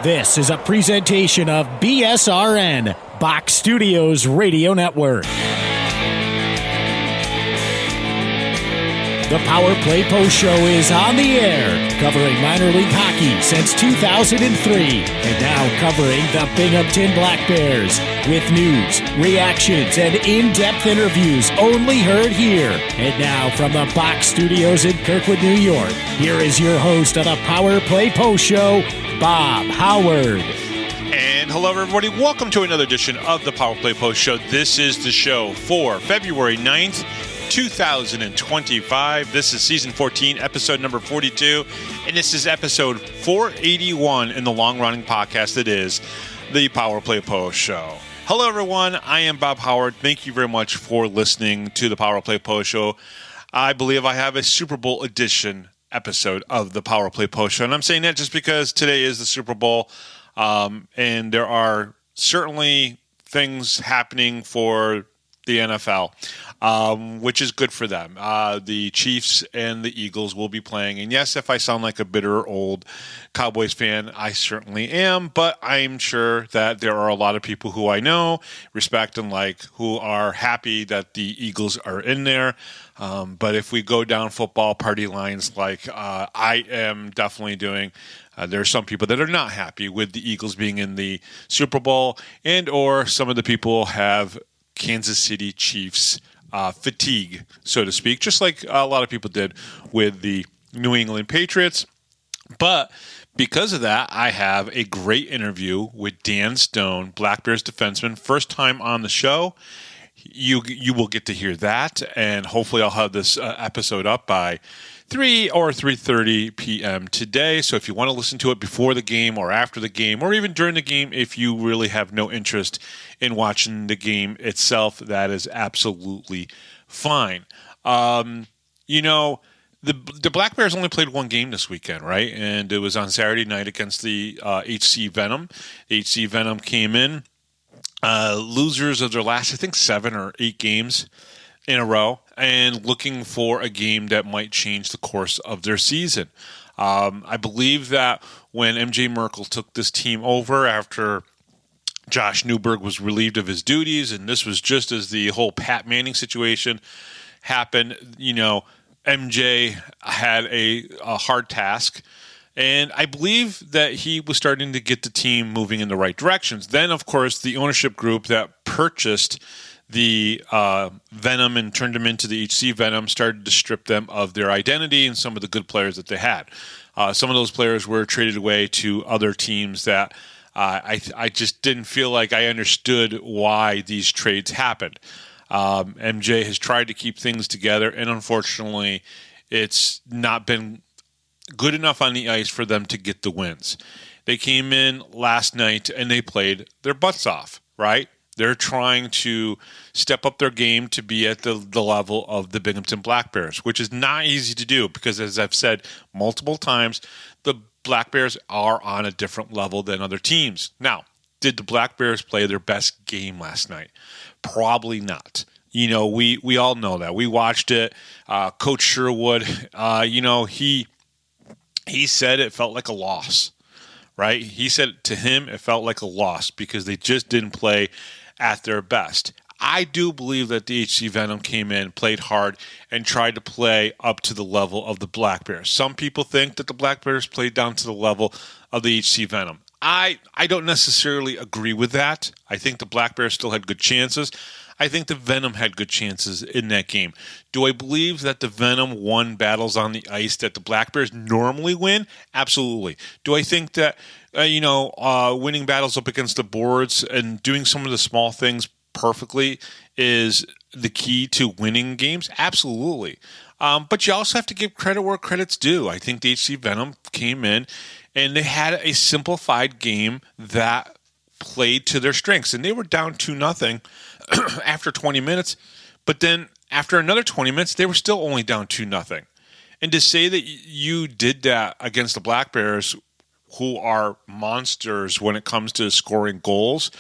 This is a presentation of BSRN, Box Studios Radio Network. The Power Play Post Show is on the air, covering minor league hockey since 2003, and now covering the Binghamton Black Bears with news, reactions, and in-depth interviews only heard here. And now from the Box Studios in Kirkwood, New York, here is your host of the Power Play Post Show, Bob Howard. And hello, everybody. Welcome to another edition of the Power Play Post Show. This is the show for February 9th, 2025. This is season 14, episode number 42, and this is episode 481 in the long-running podcast that is the Power Play Post Show. Hello, everyone. I am Bob Howard. Thank you very much for listening to the Power Play Post Show. I believe I have a Super Bowl edition episode of the Power Play Post Show, and I'm saying that just because today is the Super Bowl, and there are certainly things happening for the NFL, which is good for them. The Chiefs and the Eagles will be playing. And yes, if I sound like a bitter old Cowboys fan, I certainly am. But I'm sure that there are a lot of people who I know, respect, and like who are happy that the Eagles are in there. But if we go down football party lines like I am definitely doing, there are some people that are not happy with the Eagles being in the Super Bowl, and or some of the people have Kansas City Chiefs fatigue, so to speak, just like a lot of people did with the New England Patriots. But because of that, I have a great interview with Dan Stone, Black Bears defenseman, first time on the show. You will get to hear that, and hopefully I'll have this episode up by 3 or 3:30 p.m. today. So if you want to listen to it before the game or after the game or even during the game, if you really have no interest in watching the game itself, that is absolutely fine. The Black Bears only played one game this weekend, right? And it was on Saturday night against the HC Venom. The HC Venom came in losers of their last, I think, 7 or 8 games in a row, and looking for a game that might change the course of their season. I believe that when MJ Merkel took this team over after Josh Newberg was relieved of his duties, and this was just as the whole Pat Manning situation happened, MJ had a hard task. And I believe that he was starting to get the team moving in the right directions. Then, of course, the ownership group that purchased the Venom and turned them into the HC Venom started to strip them of their identity and some of the good players that they had. Some of those players were traded away to other teams that I just didn't feel like I understood why these trades happened. MJ has tried to keep things together, and unfortunately, it's not been good enough on the ice for them to get the wins. They came in last night and they played their butts off, right? They're trying to step up their game to be at the level of the Binghamton Black Bears, which is not easy to do because, as I've said multiple times, the Black Bears are on a different level than other teams. Now, did the Black Bears play their best game last night? Probably not. We all know that. We watched it. Coach Sherwood, he said it felt like a loss, right? He said to him it felt like a loss because they just didn't play at their best. I do believe that the HC Venom came in, played hard, and tried to play up to the level of the Black Bears. Some people think that the Black Bears played down to the level of the HC Venom. I don't necessarily agree with that. I think the Black Bears still had good chances. I think the Venom had good chances in that game. Do I believe that the Venom won battles on the ice that the Black Bears normally win? Absolutely. Do I think that, winning battles up against the boards and doing some of the small things perfectly is the key to winning games? Absolutely. But you also have to give credit where credit's due. I think the HC Venom came in and they had a simplified game that played to their strengths. And they were down 2-0 after 20 minutes. But then after another 20 minutes, they were still only down 2-0. And to say that you did that against the Black Bears, who are monsters when it comes to scoring goals,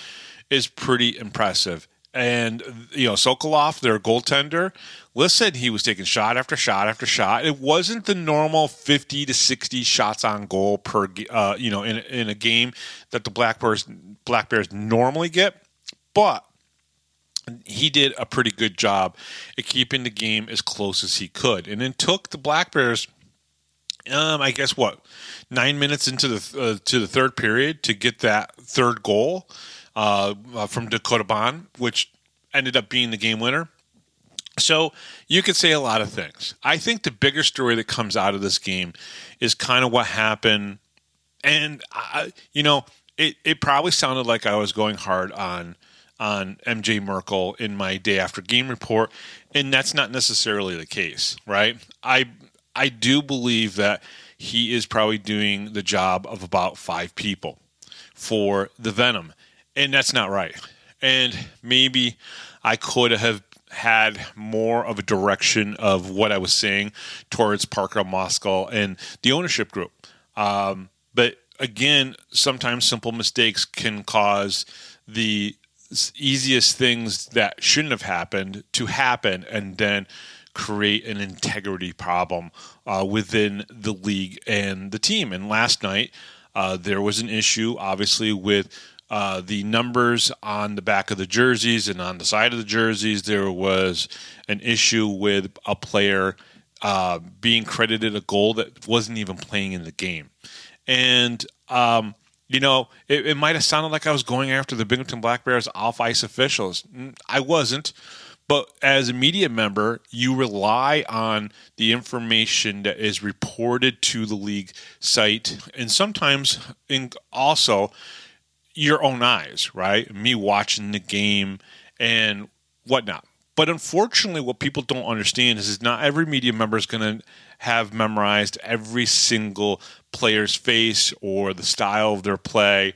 is pretty impressive. And, Sokolov, their goaltender, listen, he was taking shot after shot after shot. It wasn't the normal 50 to 60 shots on goal per, in a game that the Black Bears normally get. But he did a pretty good job at keeping the game as close as he could. And it took the Black Bears, 9 minutes into the third period to get that third goal from Dakota Bond, which ended up being the game winner. So you could say a lot of things. I think the bigger story that comes out of this game is kind of what happened. And, it probably sounded like I was going hard on MJ Merkel in my day after game report, and that's not necessarily the case, right? I do believe that he is probably doing the job of about 5 people for the Venom, and that's not right. And maybe I could have had more of a direction of what I was saying towards Parker Moskal and the ownership group. But again, sometimes simple mistakes can cause the easiest things that shouldn't have happened to happen and then create an integrity problem within the league and the team. And last night, there was an issue, obviously, with the numbers on the back of the jerseys and on the side of the jerseys. There was an issue with a player being credited a goal that wasn't even playing in the game. And it might have sounded like I was going after the Binghamton Black Bears off-ice officials. I wasn't. But as a media member, you rely on the information that is reported to the league site and sometimes also your own eyes, right? Me watching the game and whatnot. But unfortunately, what people don't understand is not every media member is going to have memorized every single player's face or the style of their play.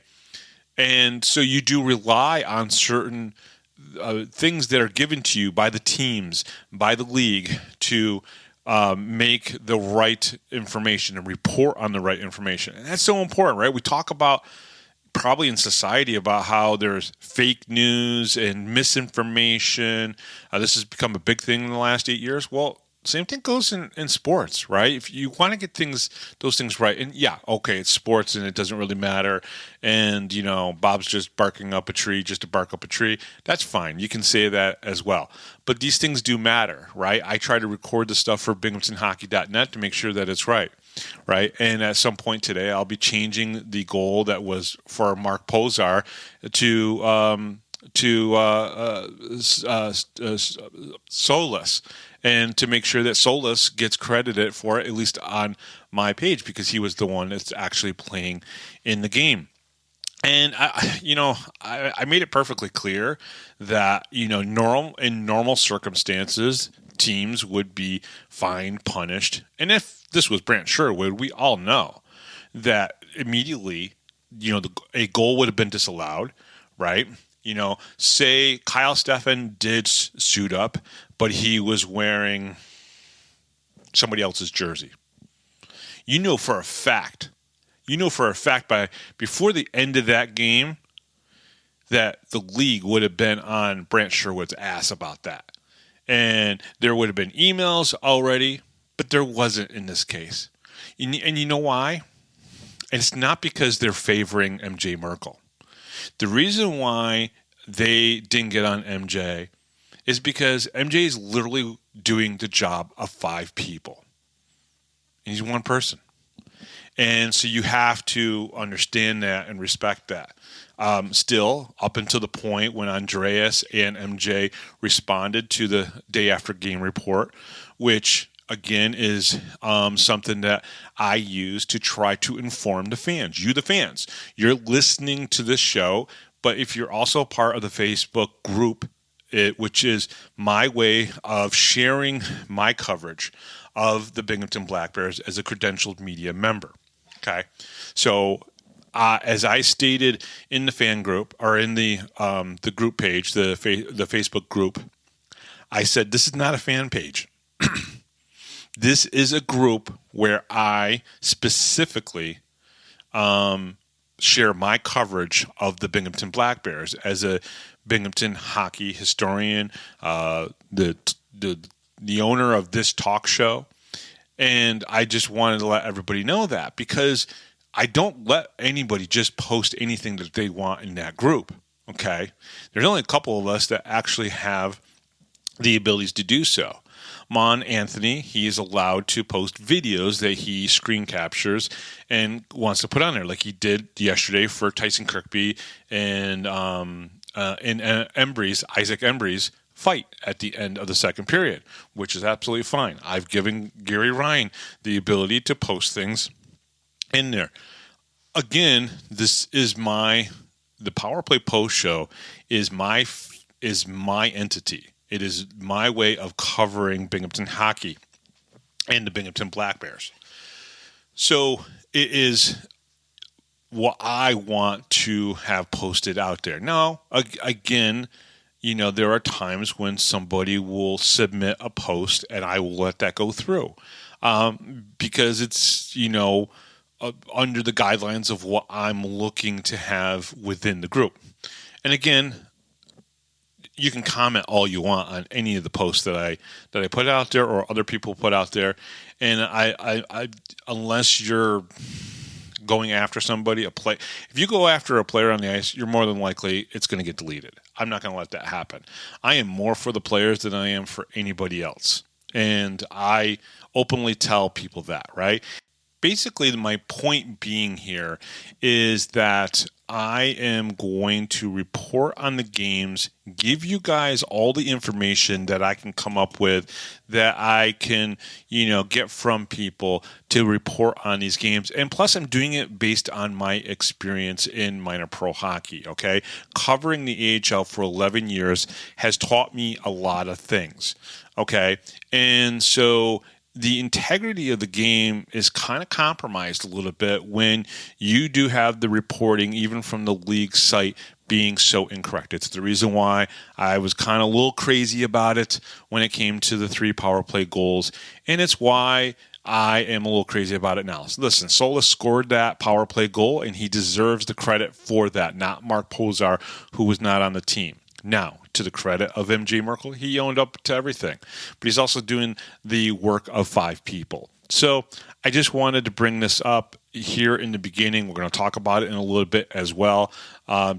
And so you do rely on certain things that are given to you by the teams, by the league, to make the right information and report on the right information. And that's so important, right? We talk about probably in society about how there's fake news and misinformation. This has become a big thing in the last 8 years. Well, same thing goes in sports, right? If you want to get those things right, and yeah, okay, it's sports and it doesn't really matter, and Bob's just barking up a tree just to bark up a tree, that's fine. You can say that as well. But these things do matter, right? I try to record the stuff for binghamtonhockey.net to make sure that it's right? And at some point today, I'll be changing the goal that was for Mark Pozar to Solus, and to make sure that Solus gets credited for it, at least on my page, because he was the one that's actually playing in the game. And I made it perfectly clear that in normal circumstances, teams would be fined, punished, and if this was Brant Sherwood, we all know that immediately, a goal would have been disallowed, right? Say Kyle Steffen did suit up, but he was wearing somebody else's jersey. For a fact before the end of that game that the league would have been on Brant Sherwood's ass about that. And there would have been emails already, but there wasn't in this case. And you know why? And it's not because they're favoring MJ Merkel. The reason why they didn't get on MJ is because MJ is literally doing the job of 5 people. And he's one person. And so you have to understand that and respect that. Still, up until the point when Andreas and MJ responded to the day after game report, which again is something that I use to try to inform the fans. You, the fans, you're listening to this show, but if you're also part of the Facebook group, which is my way of sharing my coverage of the Binghamton Black Bears as a credentialed media member. Okay, so as I stated in the fan group or in the group page, the Facebook group, I said this is not a fan page. This is a group where I specifically share my coverage of the Binghamton Black Bears as a Binghamton hockey historian, the owner of this talk show. And I just wanted to let everybody know that, because I don't let anybody just post anything that they want in that group, okay? There's only a couple of us that actually have the abilities to do so. Mon Anthony, he is allowed to post videos that he screen captures and wants to put on there, like he did yesterday for Tyson Kirkby and Embry's, Isaac Embry's fight at the end of the second period, which is absolutely fine. I've given Gary Ryan the ability to post things in there. Again, this is the Power Play Post Show is my entity. It is my way of covering Binghamton hockey and the Binghamton Black Bears. So it is what I want to have posted out there. Now, again, there are times when somebody will submit a post and I will let that go through because it's, under the guidelines of what I'm looking to have within the group. And again, you can comment all you want on any of the posts that I put out there or other people put out there. And I unless you're going after somebody, if you go after a player on the ice, you're more than likely it's going to get deleted. I'm not going to let that happen. I am more for the players than I am for anybody else. And I openly tell people that, right? Basically, my point being here is that I am going to report on the games, give you guys all the information that I can come up with, that I can, get from people to report on these games. And plus, I'm doing it based on my experience in minor pro hockey, okay? Covering the AHL for 11 years has taught me a lot of things, okay? And so the integrity of the game is kind of compromised a little bit when you do have the reporting, even from the league site, being so incorrect. It's the reason why I was kind of a little crazy about it when it came to the 3 power play goals, and it's why I am a little crazy about it now. So listen, Solis scored that power play goal, and he deserves the credit for that, not Mark Pozar, who was not on the team. Now, to the credit of MJ Merkel, he owned up to everything. But he's also doing the work of 5 people. So I just wanted to bring this up here in the beginning. We're going to talk about it in a little bit as well,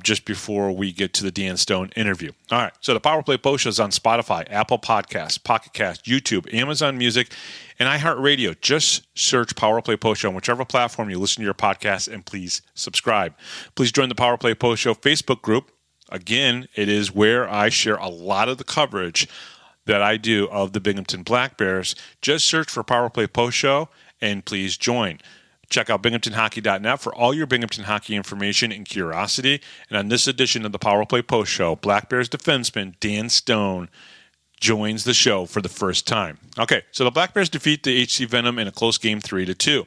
just before we get to the Dan Stone interview. All right, so the Power Play Post Show is on Spotify, Apple Podcasts, Pocket Cast, YouTube, Amazon Music, and iHeartRadio. Just search Power Play Post Show on whichever platform you listen to your podcast, and please subscribe. Please join the Power Play Post Show Facebook group. Again, it is where I share a lot of the coverage that I do of the Binghamton Black Bears. Just search for Power Play Post Show and please join. Check out binghamtonhockey.net for all your Binghamton hockey information and curiosity. And on this edition of the Power Play Post Show, Black Bears defenseman Dan Stone joins the show for the first time. Okay, so the Black Bears defeat the HC Venom in a close game 3-2.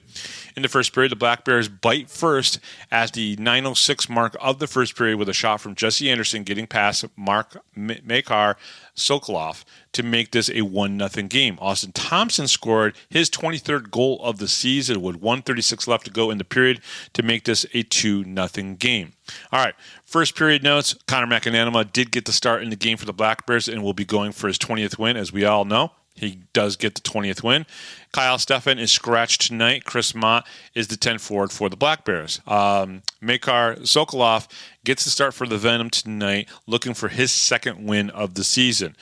In the first period, the Black Bears bite first at the 9:06 mark of the first period with a shot from Jesse Anderson getting past Mark Makar Sokolov to make this a 1-0 game. Austin Thompson scored his 23rd goal of the season with 1:36 left to go in the period to make this a 2-0 game. All right, first period notes. Connor McAnanama did get the start in the game for the Black Bears and will be going for his 20th win, as we all know. He does get the 20th win. Kyle Stefan is scratched tonight. Chris Mott is the 10 forward for the Black Bears. Makar Sokolov gets the start for the Venom tonight, looking for his second win of the season.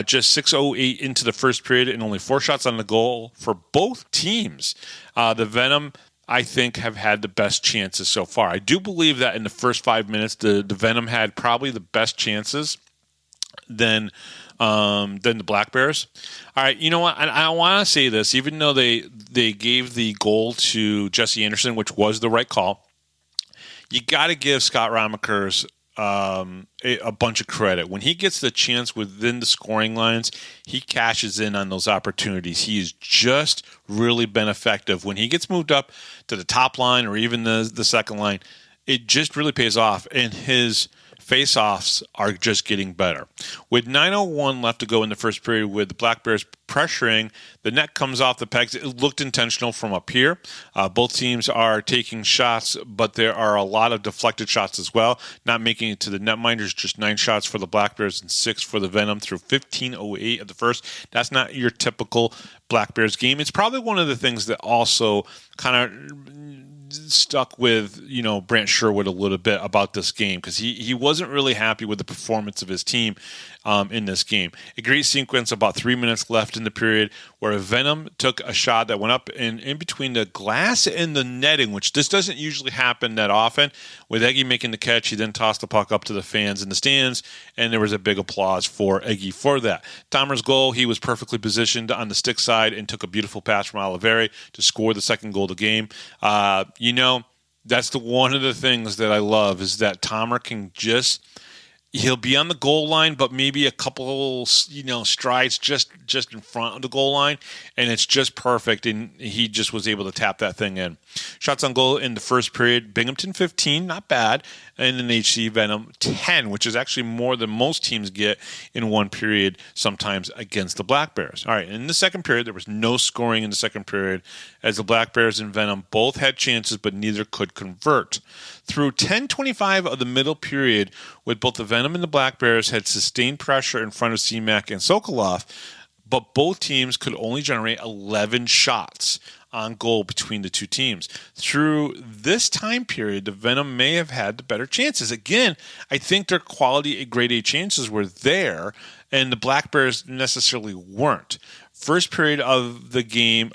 Just 6:08 into the first period and only 4 shots on the goal for both teams. The Venom, I think, have had the best chances so far. I do believe that in the first 5 minutes, the Venom had probably the best chances than the Black Bears. All right, you know what? I want to say this, even though they gave the goal to Jesse Anderson, which was the right call, you got to give Scott Ramakers a bunch of credit. When he gets the chance within the scoring lines, he cashes in on those opportunities. He has just really been effective. When he gets moved up to the top line or even the second line, it just really pays off. And his Face-offs are just getting better. With 9:01 left to go in the first period, with the Black Bears pressuring, the net comes off the pegs. It looked intentional from up here. Both teams are taking shots, but there are a lot of deflected shots as well, not making it to the netminders. Just 9 shots for the Black Bears and 6 for the Venom through 15:08 of the first. That's not your typical Black Bears game. It's probably one of the things that also kind of stuck with Brant Sherwood a little bit about this game, because he wasn't really happy with the performance of his team in this game. A great sequence about 3 minutes left in the period where Venom took a shot that went up in between the glass and the netting, which this doesn't usually happen that often. With Eggy making the catch, he then tossed the puck up to the fans in the stands, and there was a big applause for Eggy for that. Tomer's goal, he was perfectly positioned on the stick side and took a beautiful pass from Oliveri to score the second goal of the game. That's one of the things that I love, is that Tomer can he'll be on the goal line, but maybe a couple, strides just in front of the goal line, and it's just perfect, and he just was able to tap that thing in. Shots on goal in the first period, Binghamton 15, not bad, and then HC Venom 10, which is actually more than most teams get in one period sometimes against the Black Bears. All right, in the second period, there was no scoring in the second period, as the Black Bears and Venom both had chances, but neither could convert. Through 10:25 of the middle period, with both the Venom and the Black Bears had sustained pressure in front of Seamack and Sokolov, but both teams could only generate 11 shots on goal between the two teams. Through this time period, the Venom may have had the better chances. Again, I think their quality grade A chances were there, and the Black Bears necessarily weren't. First penalty of the game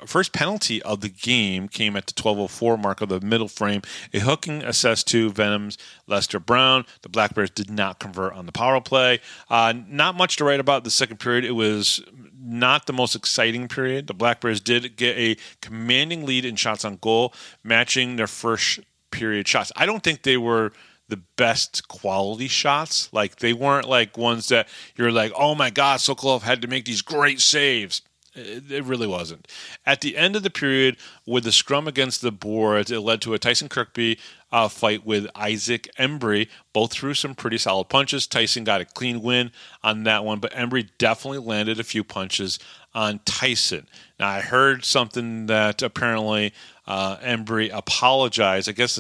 came at the 12:04 mark of the middle frame. A hooking assessed to Venom's Lester Brown. The Black Bears did not convert on the power play. Not much to write about the second period. It was not the most exciting period. The Black Bears did get a commanding lead in shots on goal, matching their first period shots. I don't think they were the best quality shots. Like, they weren't like ones that you're like, oh my God, Sokolov had to make these great saves. It really wasn't. At the end of the period, with the scrum against the boards, it led to a Tyson Kirkby fight with Isaac Embry. Both threw some pretty solid punches. Tyson got a clean win on that one, but Embry definitely landed a few punches on Tyson. Now, I heard something that apparently Embry apologized. I guess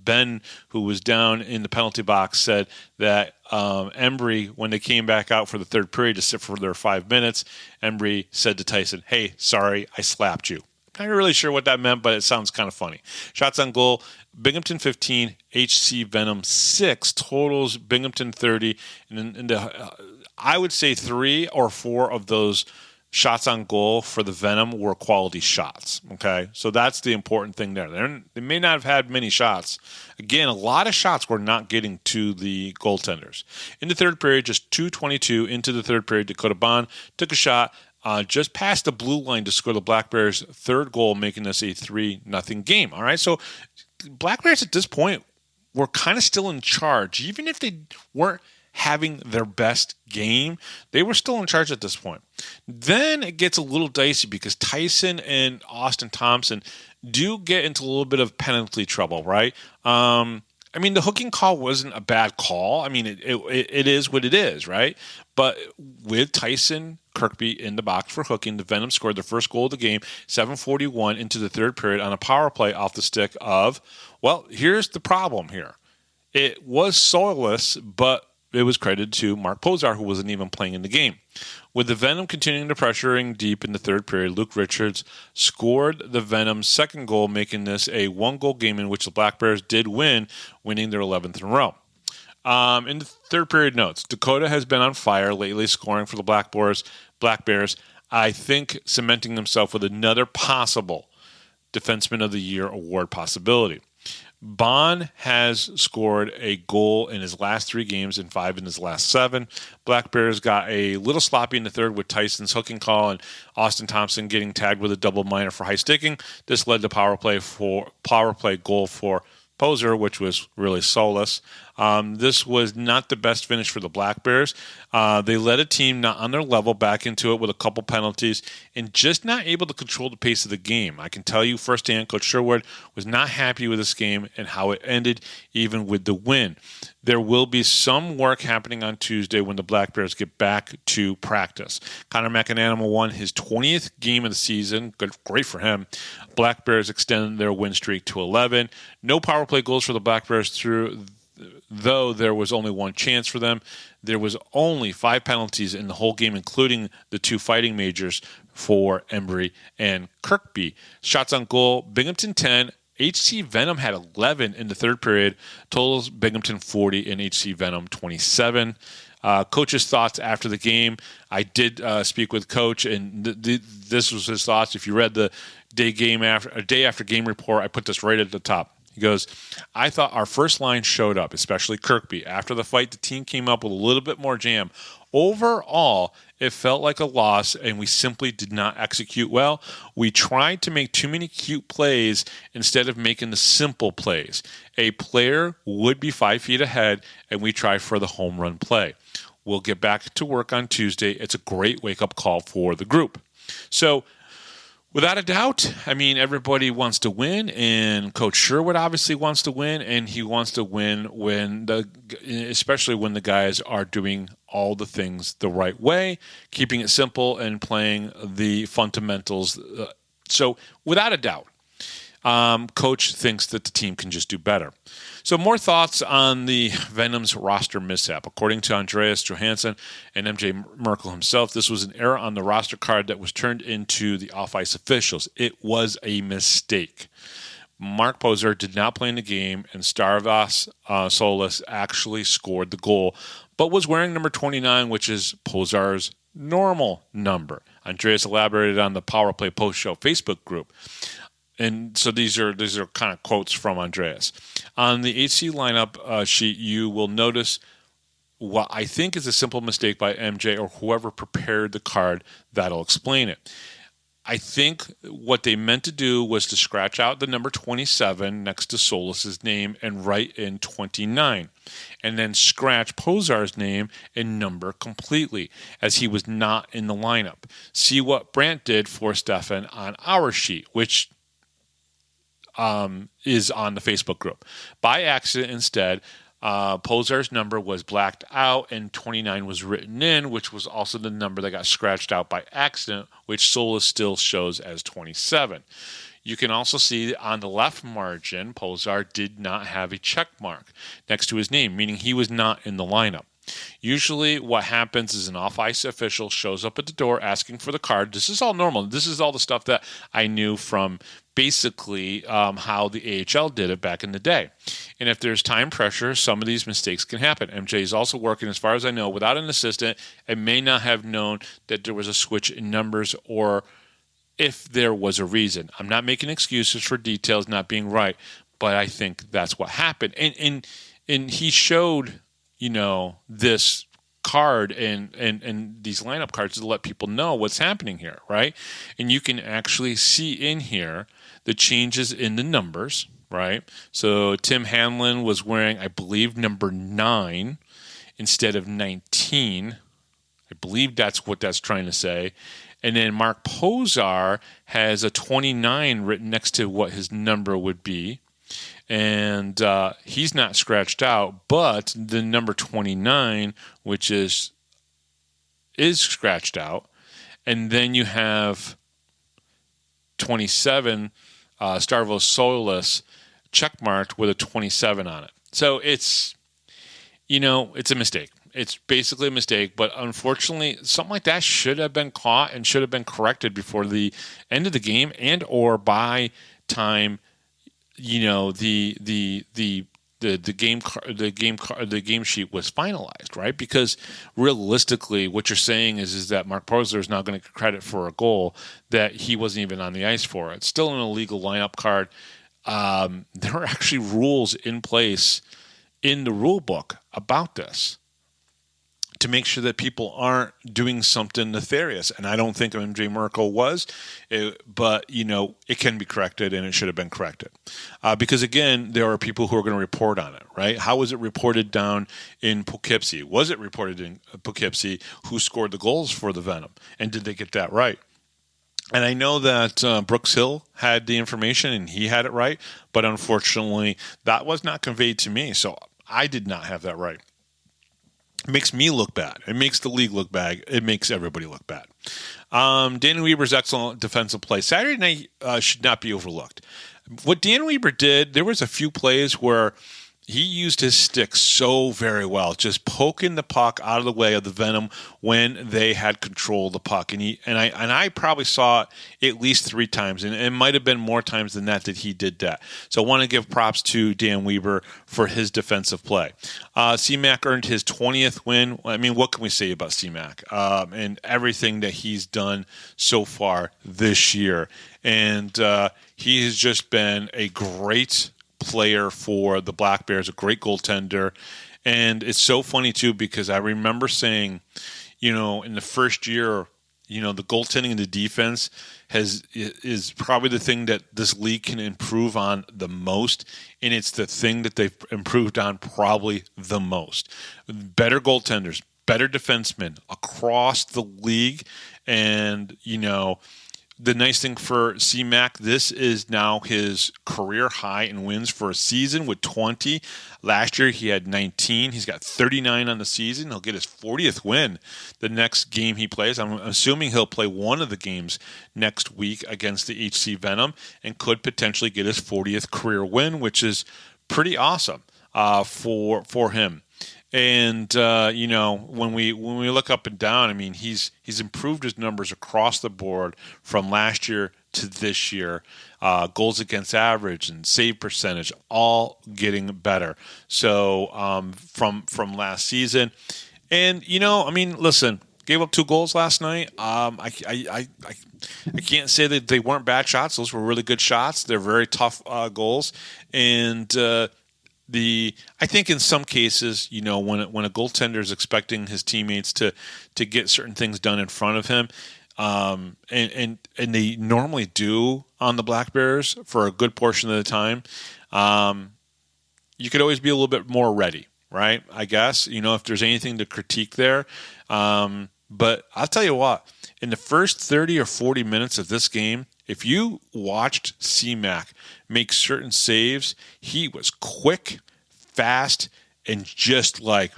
Ben, who was down in the penalty box, said that Embry, when they came back out for the third period to sit for their 5 minutes, Embry said to Tyson, "Hey, sorry, I slapped you." I'm not really sure what that meant, but it sounds kind of funny. Shots on goal, Binghamton 15, HC Venom 6, totals Binghamton 30. And I would say 3 or 4 of those shots on goal for the Venom were quality shots, okay? So that's the important thing there. They may not have had many shots. Again, a lot of shots were not getting to the goaltenders. In the third period, just 2:22 into the third period, Dakota Bond took a shot just past the blue line to score the Black Bears' third goal, making this a 3-0 game. All right, so Black Bears at this point were kind of still in charge. Even if they weren't having their best game, they were still in charge at this point. Then it gets a little dicey because Tyson and Austin Thompson do get into a little bit of penalty trouble, right? I mean, the hooking call wasn't a bad call. I mean, it is what it is, right? But with Tyson Kirkby in the box for hooking, the Venom scored their first goal of the game, 7:41 into the third period on a power play off the stick of, well, here's the problem here. It was soilless, but it was credited to Mark Pozar, who wasn't even playing in the game. With the Venom continuing to pressuring deep in the third period, Luke Richards scored the Venom's second goal, making this a 1-goal game in which the Black Bears did win, winning their 11th in a row. In the third period notes, Dakota has been on fire lately, scoring for the Black Bears, I think cementing himself with another possible Defenseman of the Year award possibility. Bond has scored a goal in his last 3 games and 5 in his last 7. Black Bears got a little sloppy in the third with Tyson's hooking call and Austin Thompson getting tagged with a double minor for high sticking. This led to power play goal for Poser, which was really soulless. This was not the best finish for the Black Bears. They led a team not on their level back into it with a couple penalties and just not able to control the pace of the game. I can tell you firsthand, Coach Sherwood was not happy with this game and how it ended, even with the win. There will be some work happening on Tuesday when the Black Bears get back to practice. Connor McAnanimal won his 20th game of the season. Great for him. Black Bears extend their win streak to 11. No power play goals for the Black Bears though there was only one chance for them. There was only 5 penalties in the whole game, including the 2 fighting majors for Embry and Kirkby. Shots on goal, Binghamton 10. HC Venom had 11 in the third period. Totals Binghamton 40 and HC Venom 27. Coach's thoughts after the game. I did speak with Coach, and this was his thoughts. If you read the day after game report, I put this right at the top. He goes, I thought our first line showed up, especially Kirkby. After the fight, the team came up with a little bit more jam. Overall, it felt like a loss, and we simply did not execute well. We tried to make too many cute plays instead of making the simple plays. A player would be 5 feet ahead, and we tried for the home run play. We'll get back to work on Tuesday. It's a great wake-up call for the group. So, without a doubt, I mean, everybody wants to win, and Coach Sherwood obviously wants to win, and he wants to win especially when the guys are doing all the things the right way, keeping it simple and playing the fundamentals. So, without a doubt, Coach thinks that the team can just do better. So more thoughts on the Venom's roster mishap. According to Andreas Johansson and MJ Merkel himself, this was an error on the roster card that was turned into the off-ice officials. It was a mistake. Mark Poser did not play in the game, and Stavros Solis actually scored the goal, but was wearing number 29, which is Poser's normal number. Andreas elaborated on the Power Play Post Show Facebook group. And so these are kind of quotes from Andreas. On the HC lineup sheet, you will notice what I think is a simple mistake by MJ or whoever prepared the card. That'll explain it. I think what they meant to do was to scratch out the number 27 next to Solis's name and write in 29, and then scratch Posar's name and number completely, as he was not in the lineup. See what Brandt did for Stefan on our sheet, which is on the Facebook group. By accident, instead, Posar's number was blacked out and 29 was written in, which was also the number that got scratched out by accident, which Solis still shows as 27. You can also see on the left margin, Posar did not have a check mark next to his name, meaning he was not in the lineup. Usually what happens is an off-ice official shows up at the door asking for the card. This is all normal. This is all the stuff that I knew from basically how the AHL did it back in the day. And if there's time pressure, some of these mistakes can happen. MJ is also working, as far as I know, without an assistant and may not have known that there was a switch in numbers or if there was a reason. I'm not making excuses for details not being right, but I think that's what happened. And he showed, this card and these lineup cards to let people know what's happening here, right? And you can actually see in here the changes in the numbers, right? So Tim Hanlon was wearing, I believe, number 9 instead of 19. I believe that's what that's trying to say. And then Mark Posar has a 29 written next to what his number would be. And he's not scratched out, but the number 29, which is scratched out. And then you have 27, Stavros Solis, checkmarked with a 27 on it. So it's a mistake. It's basically a mistake, but unfortunately, something like that should have been caught and should have been corrected before the end of the game and or by time the game sheet was finalized, right? Because realistically, what you're saying is that Mark Posler is not going to get credit for a goal that he wasn't even on the ice for. It's still an illegal lineup card. There are actually rules in place in the rule book about this. to make sure that people aren't doing something nefarious. And I don't think MJ Merkel was, but, it can be corrected, and it should have been corrected. Because, again, there are people who are going to report on it, right? How was it reported down in Poughkeepsie? Was it reported in Poughkeepsie who scored the goals for the Venom? And did they get that right? And I know that Brooks Hill had the information, and he had it right, but unfortunately, that was not conveyed to me. So I did not have that right. It makes me look bad. It makes the league look bad. It makes everybody look bad. Dan Weber's excellent defensive play Saturday night should not be overlooked. What Dan Weber did, there was a few plays where he used his stick so very well, just poking the puck out of the way of the Venom when they had control of the puck. And I probably saw it at least 3 times, and it might have been more times than that he did that. So I want to give props to Dan Weber for his defensive play. C-Mac earned his 20th win. I mean, what can we say about C-Mac and everything that he's done so far this year? And he has just been a great player for the Black Bears, a great goaltender. And it's so funny too, because I remember saying, in the first year, the goaltending and the defense is probably the thing that this league can improve on the most, and it's the thing that they've improved on probably the most. Better goaltenders, better defensemen across the league, and the nice thing for C-Mac, this is now his career high in wins for a season with 20. Last year he had 19. He's got 39 on the season. He'll get his 40th win the next game he plays. I'm assuming he'll play one of the games next week against the HC Venom and could potentially get his 40th career win, which is pretty awesome for him. And when we look up and down, I mean, he's improved his numbers across the board from last year to this year. Goals against average and save percentage all getting better. So from last season, and listen, gave up 2 goals last night. I can't say that they weren't bad shots. Those were really good shots. They're very tough goals, and I think in some cases, when a goaltender is expecting his teammates to get certain things done in front of him, and they normally do on the Black Bears for a good portion of the time, you could always be a little bit more ready, right? I guess, if there's anything to critique there. But I'll tell you what, in the first 30 or 40 minutes of this game, if you watched C-Mac make certain saves, he was quick, fast, and just like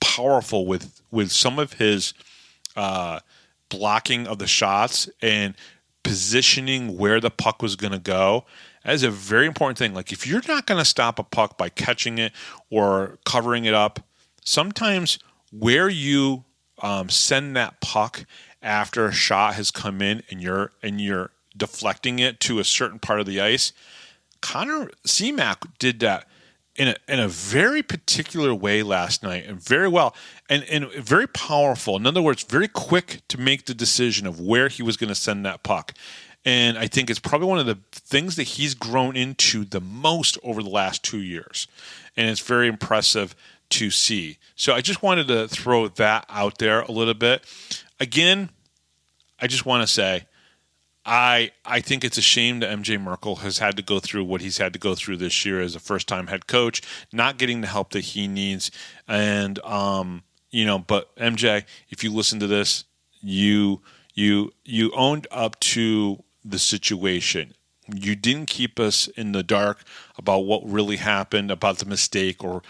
powerful with some of his blocking of the shots and positioning where the puck was going to go. That is a very important thing. Like, if you're not going to stop a puck by catching it or covering it up, sometimes where you send that puck after a shot has come in and you're deflecting it to a certain part of the ice, Connor C-Mac did that in a very particular way last night, and very well, and very powerful. In other words, very quick to make the decision of where he was going to send that puck. And I think it's probably one of the things that he's grown into the most over the last 2 years. And it's very impressive to see. So I just wanted to throw that out there a little bit. Again, I just want to say, I think it's a shame that MJ Merkel has had to go through what he's had to go through this year as a first-time head coach, not getting the help that he needs. And, but MJ, if you listen to this, you owned up to the situation. You didn't keep us in the dark about what really happened, about the mistake or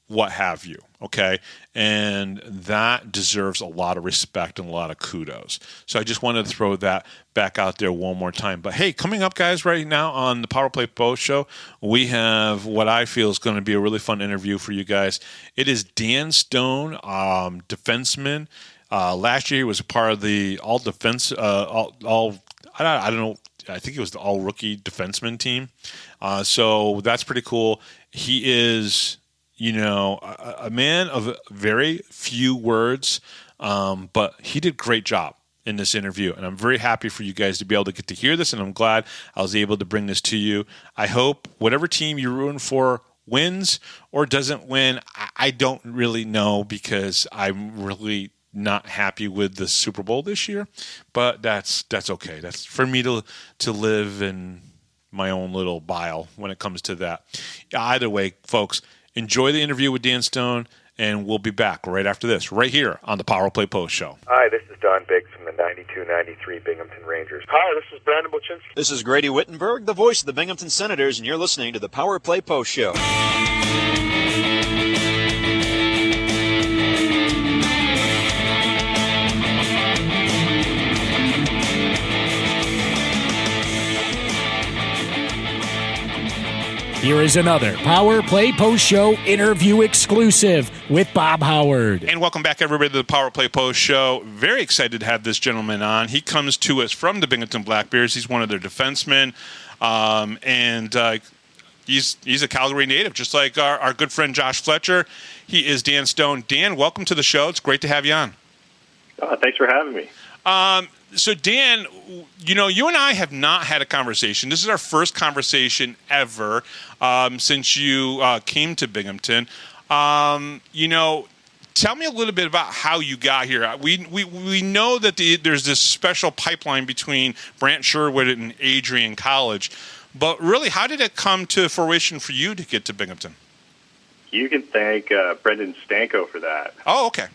what have you, okay? And that deserves a lot of respect and a lot of kudos. So I just wanted to throw that back out there one more time. But hey, coming up, guys, right now on the Power Play Post Show, we have what I feel is going to be a really fun interview for you guys. It is Dan Stone, defenseman. Last year he was a part of the I don't know, I think it was the all-rookie defenseman team. So that's pretty cool. He is, a man of very few words, but he did a great job in this interview. And I'm very happy for you guys to be able to get to hear this, and I'm glad I was able to bring this to you. I hope whatever team you're rooting for wins or doesn't win, I don't really know, because I'm really not happy with the Super Bowl this year. But that's okay. That's for me to live in my own little bile when it comes to that. Either way, folks, enjoy the interview with Dan Stone, and we'll be back right after this, right here on the Power Play Post Show. Hi, this is Don Biggs from the 92-93 Binghamton Rangers. Hi, this is Brandon Buczynski. This is Grady Wittenberg, the voice of the Binghamton Senators, and you're listening to the Power Play Post Show. Here is another Power Play Post Show interview exclusive with Bob Howard. And welcome back, everybody, to the Power Play Post Show. Very excited to have this gentleman on. He comes to us from the Binghamton Black Bears. He's one of their defensemen, and he's a Calgary native, just like our good friend Josh Fletcher. He is Dan Stone. Dan, welcome to the show. It's great to have you on. Thanks for having me. So, Dan, you and I have not had a conversation. This is our first conversation ever since you came to Binghamton. Tell me a little bit about how you got here. We know that there's this special pipeline between Brant Sherwood and Adrian College, but really, how did it come to fruition for you to get to Binghamton? You can thank Brendan Stanko for that. Oh, okay.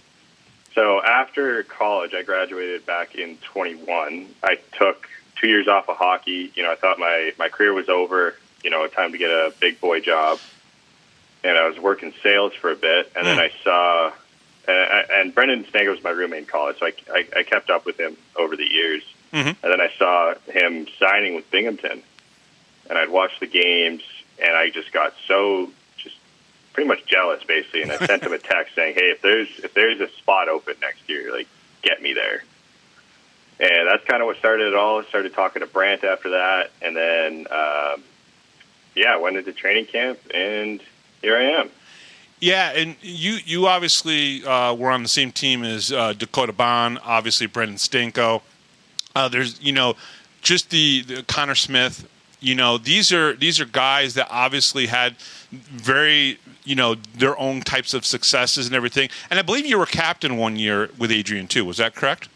So after college, I graduated back in 21. I took 2 years off of hockey. I thought my career was over, time to get a big boy job. And I was working sales for a bit. And then I saw, and Brendan Stanko was my roommate in college, so I kept up with him over the years. Mm-hmm. And then I saw him signing with Binghamton. And I'd watch the games, and I just got so pretty much jealous, basically, and I sent him a text saying, "Hey, if there's a spot open next year, like, get me there." And that's kind of what started it all. I started talking to Brant after that, and then I went into training camp, and here I am. Yeah, and you obviously were on the same team as Dakota Bond, obviously Brendan Stanko. There's just the Connor Smith. These are guys that obviously had very their own types of successes and everything. And I believe you were captain one year with Adrian too. Was that correct?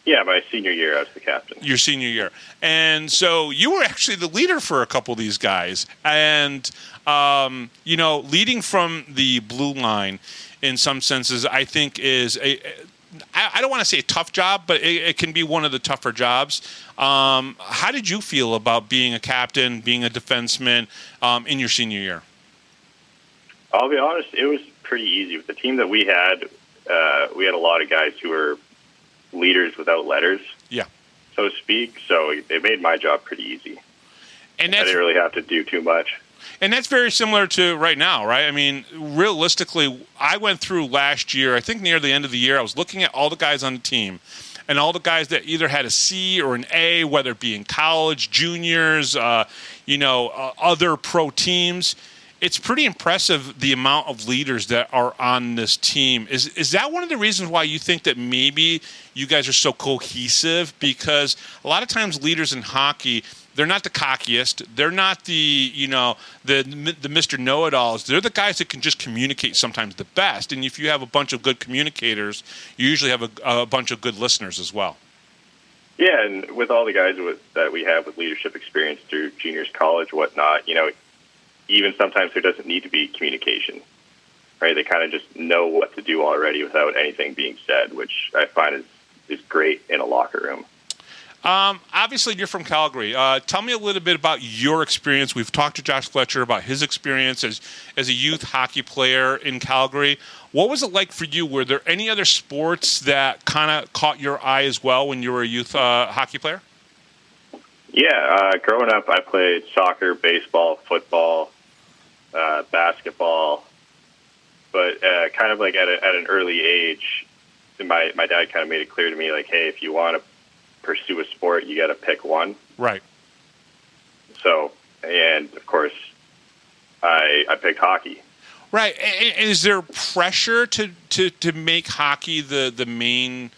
Yeah, my senior year I was the captain. Your senior year. And so you were actually the leader for a couple of these guys. And, leading from the blue line in some senses, I think is I don't want to say a tough job, but it can be one of the tougher jobs. How did you feel about being a captain, being a defenseman in your senior year? I'll be honest, it was pretty easy. With the team that we had a lot of guys who were leaders without letters, so to speak. So it made my job pretty easy. And I didn't really have to do too much. And that's very similar to right now, right? I mean, realistically, I went through last year, I think near the end of the year, I was looking at all the guys on the team and all the guys that either had a C or an A, whether it be in college, juniors, other pro teams. It's pretty impressive the amount of leaders that are on this team. Is that one of the reasons why you think that maybe you guys are so cohesive? Because a lot of times leaders in hockey, they're not the cockiest. They're not the Mr. Know-it-alls. They're the guys that can just communicate sometimes the best. And if you have a bunch of good communicators, you usually have a bunch of good listeners as well. Yeah, and with all the guys that we have with leadership experience through juniors, college, whatnot, even sometimes there doesn't need to be communication, right? They kind of just know what to do already without anything being said, which I find is great in a locker room. Obviously, you're from Calgary. Tell me a little bit about your experience. We've talked to Josh Fletcher about his experience as a youth hockey player in Calgary. What was it like for you? Were there any other sports that kind of caught your eye as well when you were a youth hockey player? Yeah, growing up, I played soccer, baseball, football, basketball, but kind of like at an early age, my dad kind of made it clear to me, like, hey, if you want to pursue a sport, you got to pick one. Right. So, and of course, I picked hockey. Right. And is there pressure to make hockey the main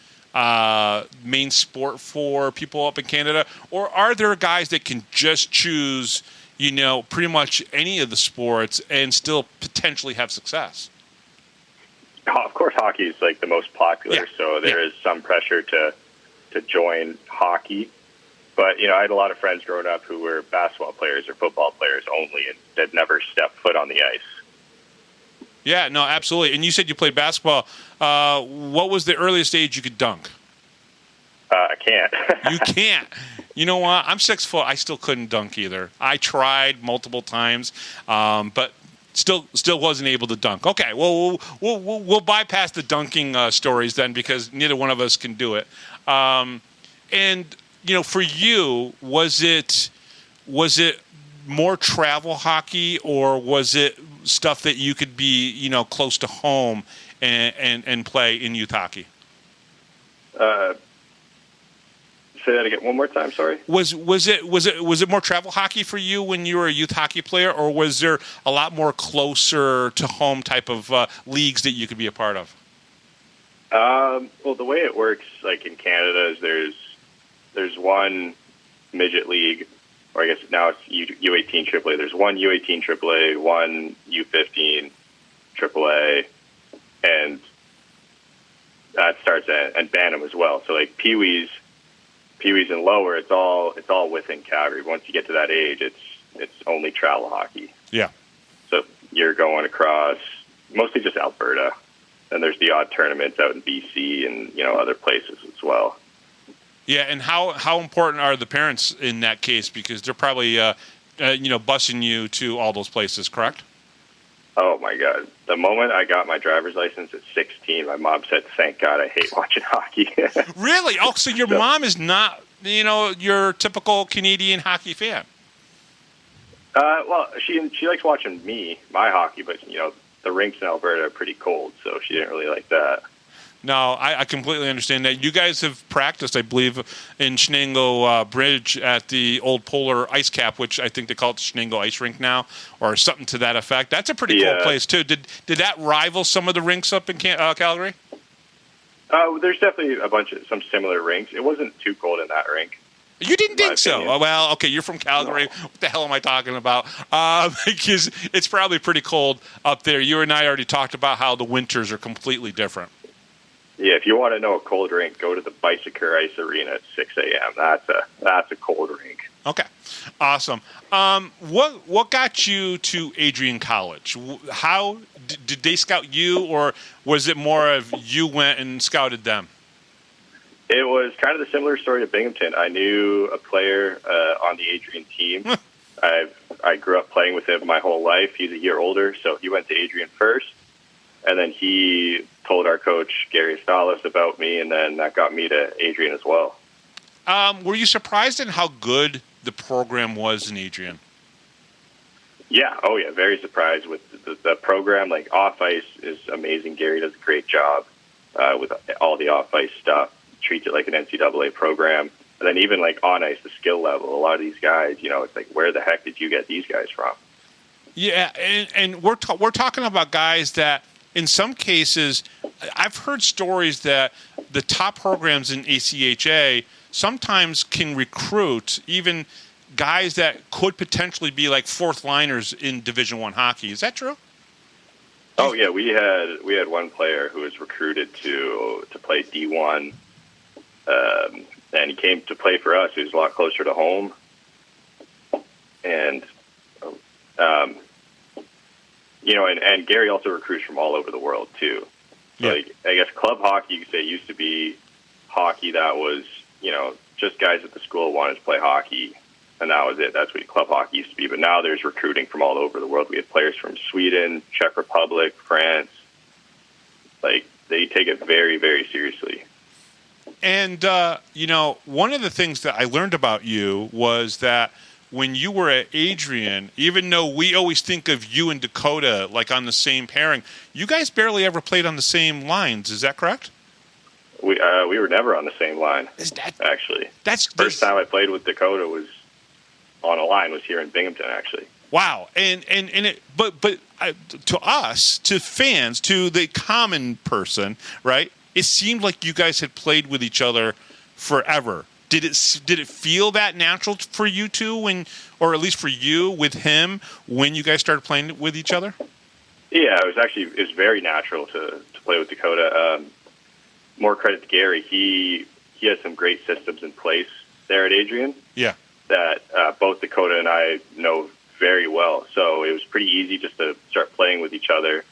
sport for people up in Canada, or are there guys that can just choose, pretty much any of the sports and still potentially have success. Of course, hockey is like the most popular, so there is some pressure to join hockey. But, I had a lot of friends growing up who were basketball players or football players only and that never stepped foot on the ice. Yeah, no, absolutely. And you said you played basketball. What was the earliest age you could dunk? I can't. You can't. You know what? I'm 6 foot. I still couldn't dunk either. I tried multiple times, but still wasn't able to dunk. Okay, well, we'll bypass the dunking stories then because neither one of us can do it. And for you, was it more travel hockey, or was it stuff that you could be close to home and play in youth hockey? Say that again one more time. Sorry. Was it more travel hockey for you when you were a youth hockey player, or was there a lot more closer to home type of leagues that you could be a part of? Well, the way it works, like in Canada, is there's one midget league, or I guess now it's U18 AAA. There's one U18 AAA, one U15 AAA, and that starts and Venom as well. So like Pee-wees and lower, it's all within Calgary. Once you get to that age, it's only travel hockey. Yeah. So you're going across mostly just Alberta, and there's the odd tournaments out in BC and other places as well. Yeah, and how important are the parents in that case? Because they're probably busing you to all those places, correct? Oh my God! The moment I got my driver's license at 16, my mom said, "Thank God, I hate watching hockey." Really? Oh, so your mom is not, your typical Canadian hockey fan? Well, she likes watching my hockey, but the rinks in Alberta are pretty cold, so she didn't really like that. No, I completely understand that. You guys have practiced, I believe, in Shenango Bridge at the old Polar Ice Cap, which I think they call it the Shenango Ice Rink now, or something to that effect. That's a pretty cool place, too. Did that rival some of the rinks up in Calgary? There's definitely some similar rinks. It wasn't too cold in that rink. You didn't think so? Oh, well, okay, you're from Calgary. No. What the hell am I talking about? Because it's probably pretty cold up there. You and I already talked about how the winters are completely different. Yeah, if you want to know a cold rink, go to the Bicycle Ice Arena at 6 a.m. That's a cold rink. Okay, awesome. What got you to Adrian College? How did they scout you, or was it more of you went and scouted them? It was kind of the similar story to Binghamton. I knew a player on the Adrian team. I grew up playing with him my whole life. He's a year older, so he went to Adrian first. And then he told our coach, Gary Stalis, about me, and then that got me to Adrian as well. Were you surprised in how good the program was in Adrian? Yeah. Oh, yeah. Very surprised with the program. Like, off-ice is amazing. Gary does a great job with all the off-ice stuff. Treats it like an NCAA program. And then even, like, on-ice, the skill level, a lot of these guys, it's like, where the heck did you get these guys from? Yeah, and we're talking about guys that, in some cases, I've heard stories that the top programs in ACHA sometimes can recruit even guys that could potentially be like fourth liners in Division I hockey. Is that true? Oh yeah, we had one player who was recruited to play D1, and he came to play for us. He was a lot closer to home, and and Gary also recruits from all over the world too. So Yeah. Like, I guess club hockey, you could say, used to be hockey that was, just guys at the school wanted to play hockey, and that was it. That's what club hockey used to be. But now there's recruiting from all over the world. We have players from Sweden, Czech Republic, France. Like, they take it very, very seriously. And, one of the things that I learned about you was that when you were at Adrian, even though we always think of you and Dakota like on the same pairing, you guys barely ever played on the same lines. Is that correct? We were never on the same line. Actually? First time I played with Dakota was on a line was here in Binghamton, actually. Wow. But to us, to fans, to the common person, right? It seemed like you guys had played with each other forever. Did it feel that natural for you two or at least for you with him when you guys started playing with each other? Yeah, it was very natural to play with Dakota. More credit to Gary. He has some great systems in place there at Adrian. Yeah. That both Dakota and I know very well. So it was pretty easy just to start playing with each other.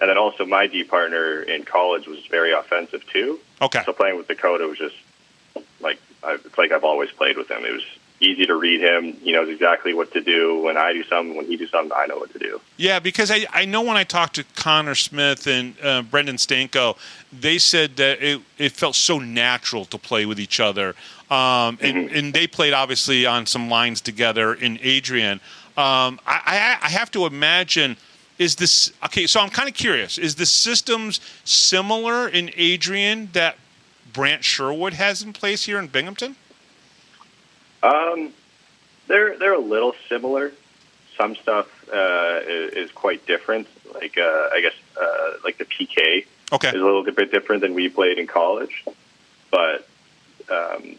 And then also my D partner in college was very offensive too. Okay. So playing with Dakota was just it's like I've always played with him. It was easy to read him. He knows exactly what to do. When I do something, when he do something, I know what to do. Yeah, because I know when I talked to Connor Smith and Brendan Stanko, they said that it felt so natural to play with each other. And they played, obviously, on some lines together in Adrian. I have to imagine, is this – okay, so I'm kind of curious. Is the systems similar in Adrian that Brant Sherwood has in place here in Binghamton? They're a little similar. Some stuff is quite different. Like I guess like the PK is a little bit different than we played in college. But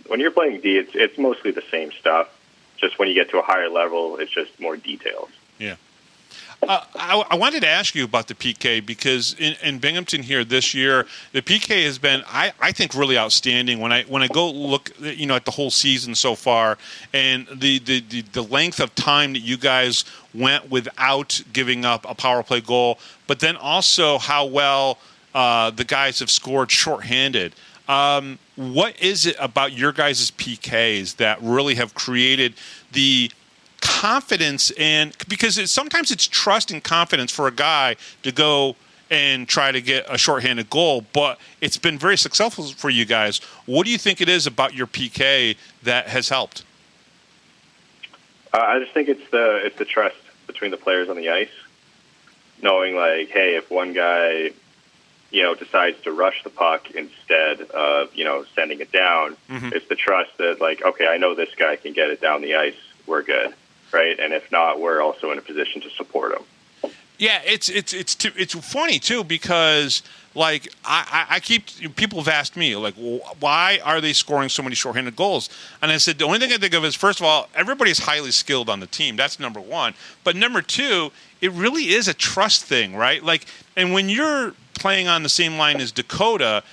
when you're playing D, it's mostly the same stuff. Just when you get to a higher level, it's just more details. Yeah. I wanted to ask you about the PK because in Binghamton here this year, the PK has been, I think, really outstanding. When I go look, at the whole season so far, and the length of time that you guys went without giving up a power play goal, but then also how well the guys have scored shorthanded. What is it about your guys' PKs that really have created the confidence, and because sometimes it's trust and confidence for a guy to go and try to get a shorthanded goal, but it's been very successful for you guys. What do you think it is about your PK that has helped? I just think it's the trust between the players on the ice, knowing like, hey, if one guy decides to rush the puck instead of sending it down, it's the trust that like, okay, I know this guy can get it down the ice, we're good. Right, and if not, we're also in a position to support them. Yeah, it's funny too because like I keep people have asked me like, well, why are they scoring so many shorthanded goals? And I said the only thing I think of is, first of all, everybody's highly skilled on the team. That's number one. But number two, it really is a trust thing, right? Like, and when you're playing on the same line as Dakota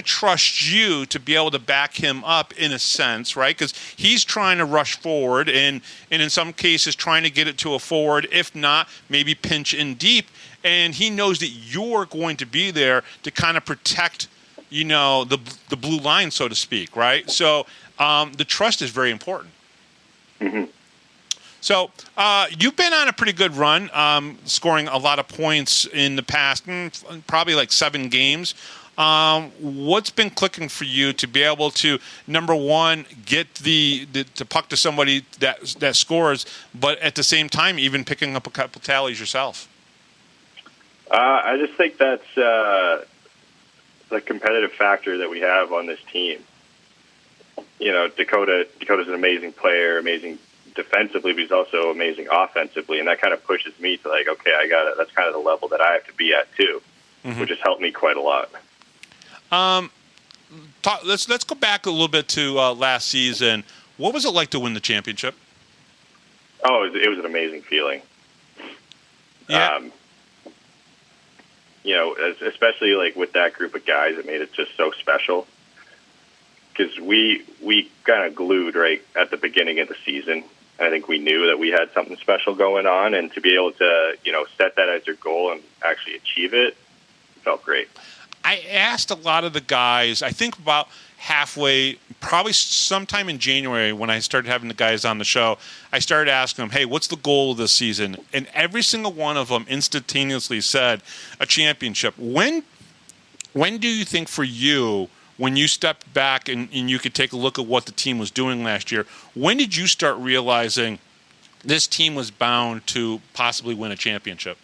trusts you to be able to back him up in a sense, right? Because he's trying to rush forward and in some cases trying to get it to a forward, if not, maybe pinch in deep. And he knows that you're going to be there to kind of protect, the blue line, so to speak, right? So the trust is very important. Mm-hmm. So you've been on a pretty good run, scoring a lot of points in the past, probably like 7 games. What's been clicking for you to be able to, number one, get the puck to somebody that scores, but at the same time even picking up a couple tallies yourself? I just think that's the competitive factor that we have on this team. Dakota's an amazing player, amazing defensively, but he's also amazing offensively, and that kind of pushes me to like, okay, that's kind of the level that I have to be at too, which has helped me quite a lot. Let's go back a little bit to last season. What was it like to win the championship? Oh, it was an amazing feeling. Yeah. Especially like with that group of guys, it made it just so special because we kind of glued right at the beginning of the season. I think we knew that we had something special going on, and to be able to set that as your goal and actually achieve it felt great. I asked a lot of the guys, I think about halfway, probably sometime in January when I started having the guys on the show, I started asking them, hey, what's the goal of this season? And every single one of them instantaneously said a championship. When do you think for you, when you stepped back and you could take a look at what the team was doing last year, when did you start realizing this team was bound to possibly win a championship?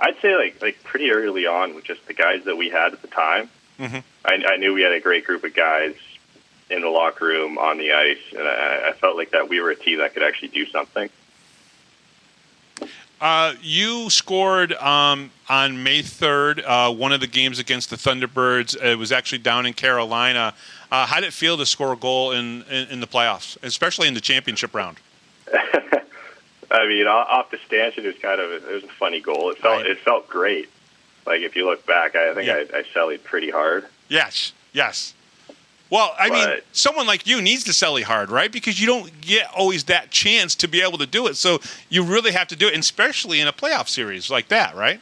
I'd say like pretty early on with just the guys that we had at the time. Mm-hmm. I knew we had a great group of guys in the locker room, on the ice, and I felt like that we were a team that could actually do something. You scored on May 3rd, one of the games against the Thunderbirds. It was actually down in Carolina. How did it feel to score a goal in the playoffs, especially in the championship round? I mean, off the stanchion, it was a funny goal. It felt great. Like, if you look back, I think I cellied pretty hard. Yes. Well, I mean, someone like you needs to celly hard, right? Because you don't get always that chance to be able to do it. So you really have to do it, especially in a playoff series like that, right?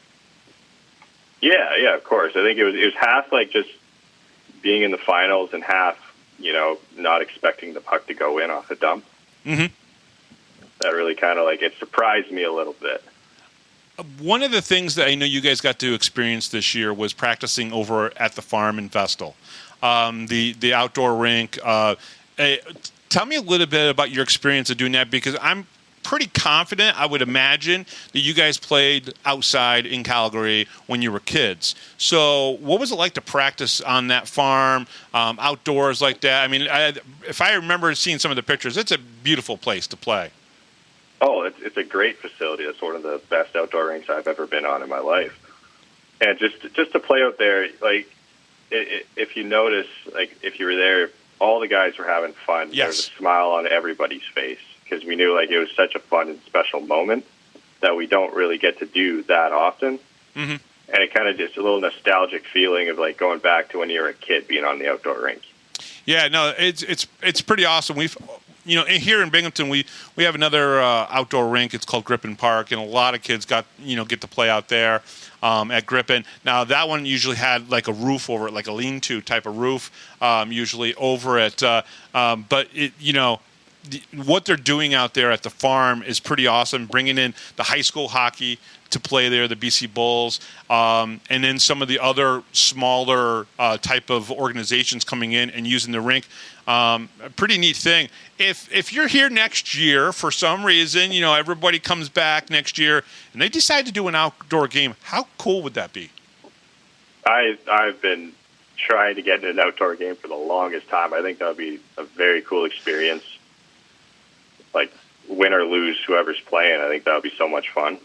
Yeah, of course. I think it was half like just being in the finals and half, not expecting the puck to go in off a dump. Mm-hmm. That really kind of it surprised me a little bit. One of the things that I know you guys got to experience this year was practicing over at the farm in Vestal, the outdoor rink. Tell me a little bit about your experience of doing that, because I'm pretty confident, I would imagine, that you guys played outside in Calgary when you were kids. So what was it like to practice on that farm, outdoors like that? I mean, if I remember seeing some of the pictures, it's a beautiful place to play. Oh, it's a great facility. It's one of the best outdoor rinks I've ever been on in my life. And just to play out there, if you notice, if you were there, all the guys were having fun. Yes. There was a smile on everybody's face because we knew it was such a fun and special moment that we don't really get to do that often. Mm-hmm. And it kind of just a little nostalgic feeling of going back to when you were a kid being on the outdoor rink. Yeah, no, it's pretty awesome. We've here in Binghamton, we have another outdoor rink. It's called Grippen Park, and a lot of kids get to play out there at Grippen. Now, that one usually had a roof over it, like a lean-to type of roof, usually over it. But what they're doing out there at the farm is pretty awesome. Bringing in the high school hockey to play there, the BC Bulls, and then some of the other smaller type of organizations coming in and using the rink. A pretty neat thing. If you're here next year for some reason, everybody comes back next year and they decide to do an outdoor game, how cool would that be? I've been trying to get in an outdoor game for the longest time. I think that would be a very cool experience. Win or lose, whoever's playing, I think that would be so much fun.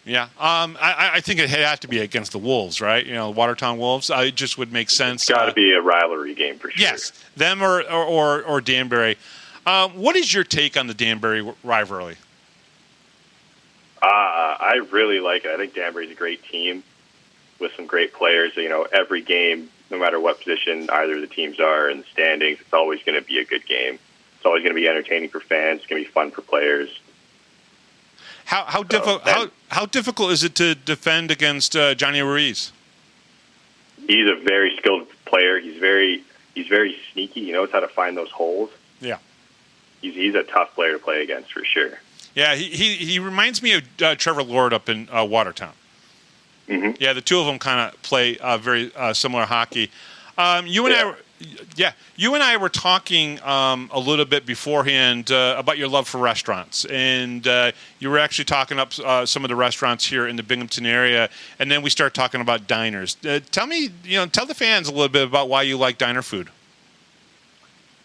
Yeah, I think it had to be against the Wolves, right? Watertown Wolves. It just would make sense. It's got to be a rivalry game for sure. Yes, them or Danbury. What is your take on the Danbury rivalry? I really like it. I think Danbury's a great team with some great players. Every game, no matter what position either of the teams are in the standings, it's always going to be a good game. It's always going to be entertaining for fans. It's going to be fun for players. How difficult is it to defend against Johnny Ruiz? He's a very skilled player. He's very sneaky. He knows how to find those holes. Yeah, he's a tough player to play against for sure. Yeah, he reminds me of Trevor Lord up in Watertown. Mm-hmm. Yeah, the two of them kind of play very similar hockey. You and I were talking a little bit beforehand about your love for restaurants, and you were actually talking up some of the restaurants here in the Binghamton area, and then we started talking about diners. Tell the fans a little bit about why you like diner food.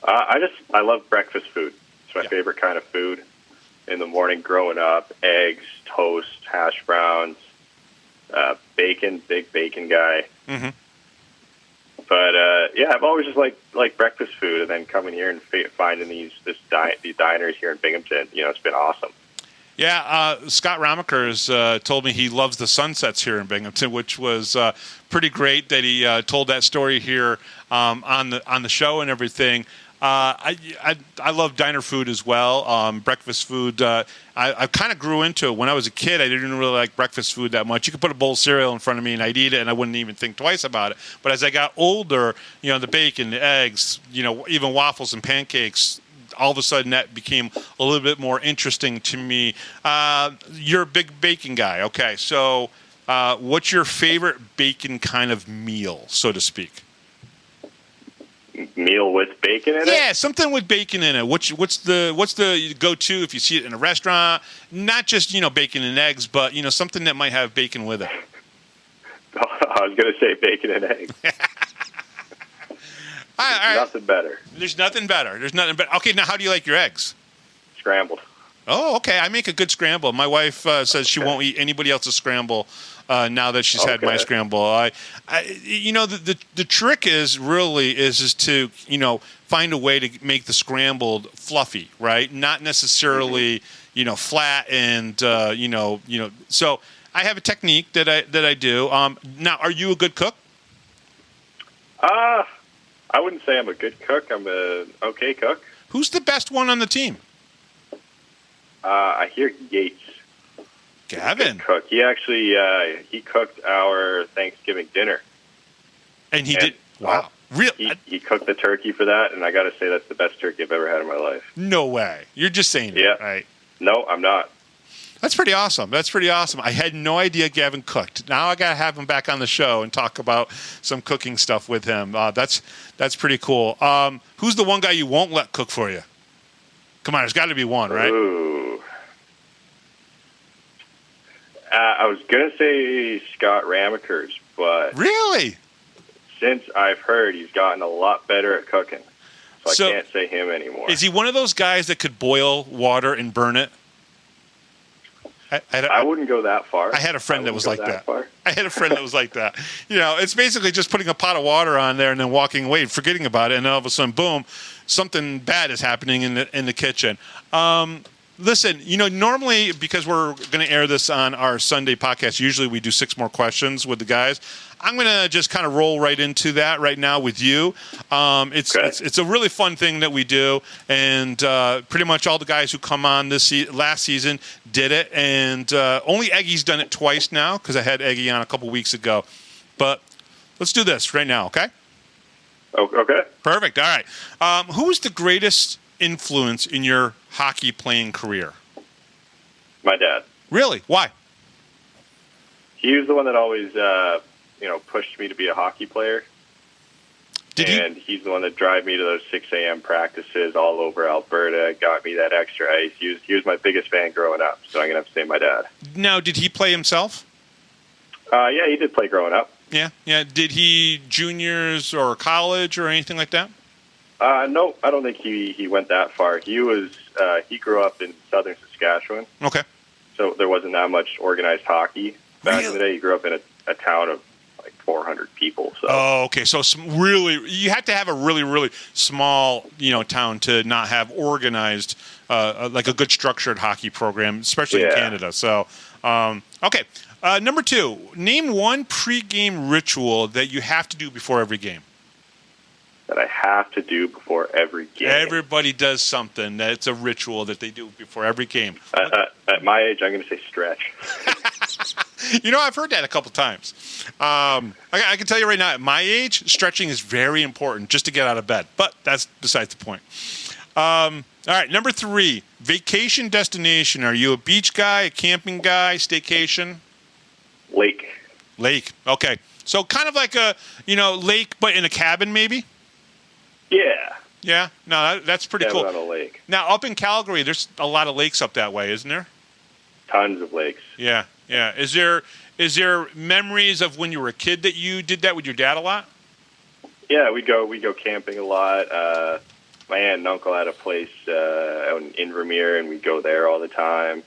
I love breakfast food. It's my favorite kind of food. In the morning, growing up, eggs, toast, hash browns, bacon, big bacon guy. Mm-hmm. But I've always just liked breakfast food, and then coming here and finding these diners here in Binghamton, it's been awesome. Yeah, Scott Ramekers told me he loves the sunsets here in Binghamton, which was pretty great that he told that story here on the show and everything. I love diner food as well. Breakfast food. I kind of grew into it when I was a kid. I didn't really like breakfast food that much. You could put a bowl of cereal in front of me and I'd eat it, and I wouldn't even think twice about it. But as I got older, the bacon, the eggs, even waffles and pancakes, all of a sudden that became a little bit more interesting to me. You're a big bacon guy. Okay, so what's your favorite bacon kind of meal, so to speak? Meal with bacon in it? Yeah, something with bacon in it. What's the go-to if you see it in a restaurant? Not just bacon and eggs, but something that might have bacon with it. I was going to say bacon and eggs. All right. Nothing better. There's nothing better. Okay, now how do you like your eggs? Scrambled. Oh, okay. I make a good scramble. My wife says she won't eat anybody else's scramble now that she's had my scramble. The trick is to find a way to make the scrambled fluffy, right? Not necessarily flat and So I have a technique that I do. Now, are you a good cook? I wouldn't say I'm a good cook. I'm an okay cook. Who's the best one on the team? I hear Yates. Gavin. Cook. He actually he cooked our Thanksgiving dinner. And he did. Wow. Really? He cooked the turkey for that, and I got to say that's the best turkey I've ever had in my life. No way. You're just saying that, right? No, I'm not. That's pretty awesome. I had no idea Gavin cooked. Now I got to have him back on the show and talk about some cooking stuff with him. That's pretty cool. Who's the one guy you won't let cook for you? Come on, there's got to be one, right? Ooh. I was going to say Scott Ramakers, but... Really? Since I've heard, he's gotten a lot better at cooking. So I can't say him anymore. Is he one of those guys that could boil water and burn it? I wouldn't go that far. I had a friend that was like that. I had a friend that was like that. It's basically just putting a pot of water on there and then walking away, forgetting about it, and all of a sudden, boom, something bad is happening in the kitchen. Listen, normally, because we're going to air this on our Sunday podcast, usually we do 6 more questions with the guys. I'm going to just kind of roll right into that right now with you. It's a really fun thing that we do, and pretty much all the guys who come on last season did it, and only Eggy's done it twice now because I had Eggy on a couple weeks ago. But let's do this right now, okay? Okay. Perfect. All right. Who's the greatest influence in your hockey playing career? My dad. Really? Why? He was the one that always pushed me to be a hockey player. He's the one that drive me to those 6 a.m. practices all over Alberta, got me that extra ice. He was my biggest fan growing up, so I'm going to have to say my dad. Now, did he play himself? Yeah, he did play growing up. Yeah. Did he juniors or college or anything like that? No, I don't think he went that far. He grew up in southern Saskatchewan. Okay. So there wasn't that much organized hockey back in the day. He grew up in a town of like 400 people. So. Oh, okay. So you had to have a really, really small, town to not have organized, like a good structured hockey program, especially in Canada. So, okay. Number 2, name one pregame ritual that you have to do before every game. That I have to do before every game. Everybody does something. That's a ritual that they do before every game. At my age, I'm going to say stretch. I've heard that a couple times. I can tell you right now, at my age, stretching is very important just to get out of bed. But that's besides the point. All right, number 3, vacation destination. Are you a beach guy, a camping guy, staycation? Lake. Okay. So kind of like a, lake, but in a cabin maybe? Yeah. Yeah? No, that's pretty cool. On a lake. Now, up in Calgary, there's a lot of lakes up that way, isn't there? Tons of lakes. Yeah. Is there memories of when you were a kid that you did that with your dad a lot? Yeah, we go camping a lot. My aunt and uncle had a place out in Invermere, and we'd go there all the time.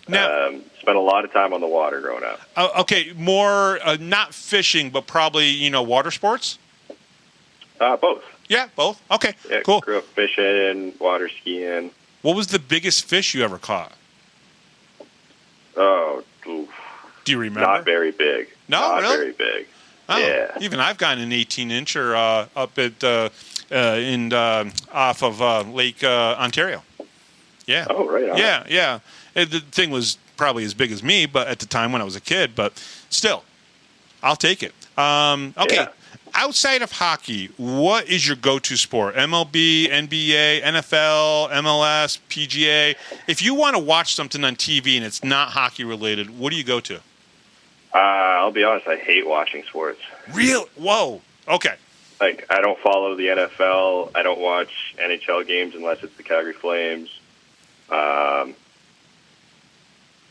Now, spent a lot of time on the water growing up. Okay, more not fishing, but probably water sports. Both. Yeah, both. Okay, yeah, cool. Grew up fishing, water skiing. What was the biggest fish you ever caught? Oh, oof. Do you remember? Not very big. No, not really? very big. Oh, yeah. Even I've gotten an 18-incher up at off of Lake Ontario. Yeah. Oh, right on. Yeah. The thing was probably as big as me, but at the time when I was a kid. But still, I'll take it. Okay. Yeah. Outside of hockey, what is your go-to sport? MLB, NBA, NFL, MLS, PGA? If you want to watch something on TV and it's not hockey-related, what do you go to? I'll be honest, I hate watching sports. Really? Whoa. Okay. Like, I don't follow the NFL. I don't watch NHL games unless it's the Calgary Flames.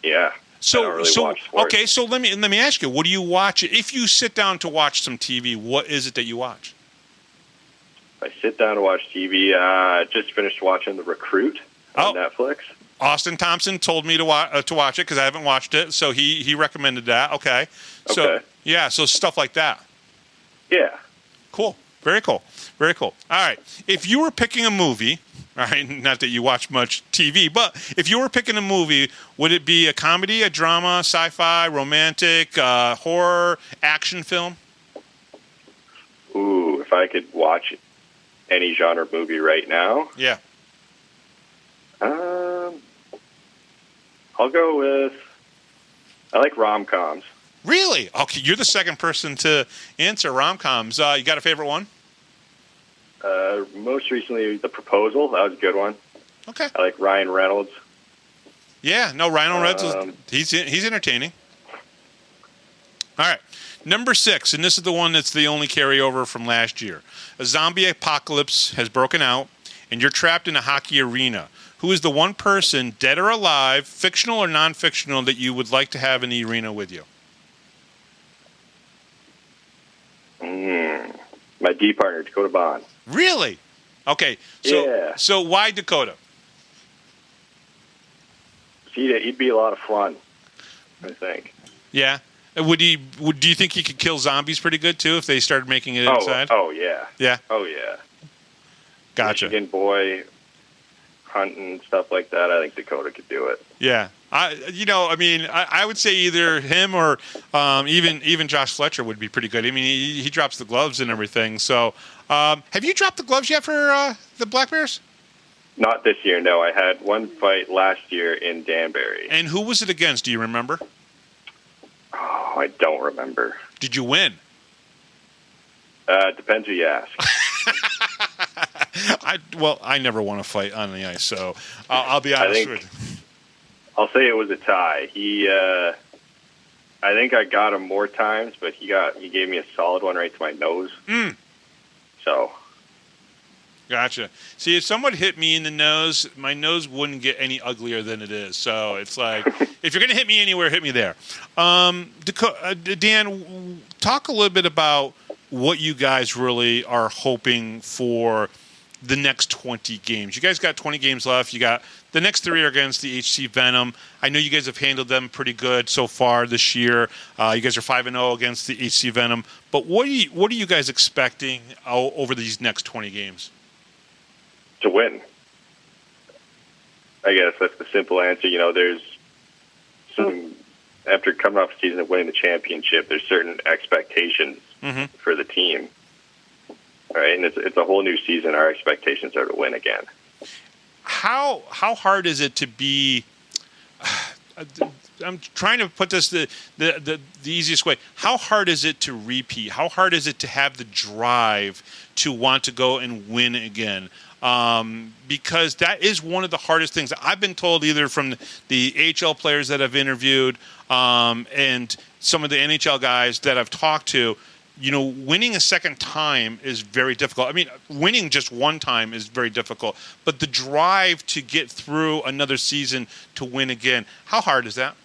Yeah. So, I don't really watch sports. Okay, so let me ask you, what do you watch? If you sit down to watch some TV, what is it that you watch? I sit down to watch TV. Just finished watching The Recruit on Netflix. Austin Thompson told me to watch it because I haven't watched it, so he recommended that. Okay. So yeah, so stuff like that. Yeah. Cool. Very cool. Very cool. All right. If you were picking a movie, all right, not that you watch much TV, but if you were picking a movie, would it be a comedy, a drama, sci-fi, romantic, horror, action film? Ooh, if I could watch any genre movie right now. Yeah. I'll go with, I like rom-coms. Really? Okay, you're the second person to answer rom-coms. You got a favorite one? Most recently, The Proposal. That was a good one. Okay. I like Ryan Reynolds. Yeah, no, Ryan Reynolds, he's entertaining. All right. Number 6, and this is the one that's the only carryover from last year. A zombie apocalypse has broken out, and you're trapped in a hockey arena. Who is the one person, dead or alive, fictional or non-fictional, that you would like to have in the arena with you? My D partner, Dakota Bond. Really? Okay. So why Dakota? He'd be a lot of fun, I think. Yeah. Do you think he could kill zombies pretty good too if they started making it inside? Oh yeah. Yeah. Oh yeah. Gotcha. Michigan boy, hunting stuff like that. I think Dakota could do it. Yeah. I would say either him or even Josh Fletcher would be pretty good. I mean, he drops the gloves and everything. So, have you dropped the gloves yet for the Black Bears? Not this year, no. I had one fight last year in Danbury. And who was it against? Do you remember? Oh, I don't remember. Did you win? Depends who you ask. I never won a fight on the ice, so I'll be honest with you. I'll say it was a tie. I think I got him more times, but he gave me a solid one right to my nose. So. Gotcha. See, if someone hit me in the nose, my nose wouldn't get any uglier than it is. So it's like, if you're going to hit me anywhere, hit me there. Dan, talk a little bit about what you guys really are hoping for the next 20 games. You guys got 20 games left. You got the next 3 are against the HC Venom. I know you guys have handled them pretty good so far this year. You guys are 5-0 against the HC Venom. But what are you guys expecting over these next 20 games? To win. I guess that's the simple answer. There's some, after coming off a season of winning the championship, there's certain expectations for the team. All right, and it's a whole new season. Our expectations are to win again. How hard is it to be? I'm trying to put this the easiest way. How hard is it to repeat? How hard is it to have the drive to want to go and win again? Because that is one of the hardest things I've been told, either from the AHL players that I've interviewed and some of the NHL guys that I've talked to. Winning a second time is very difficult. I mean, winning just one time is very difficult, but the drive to get through another season to win again, how hard is that?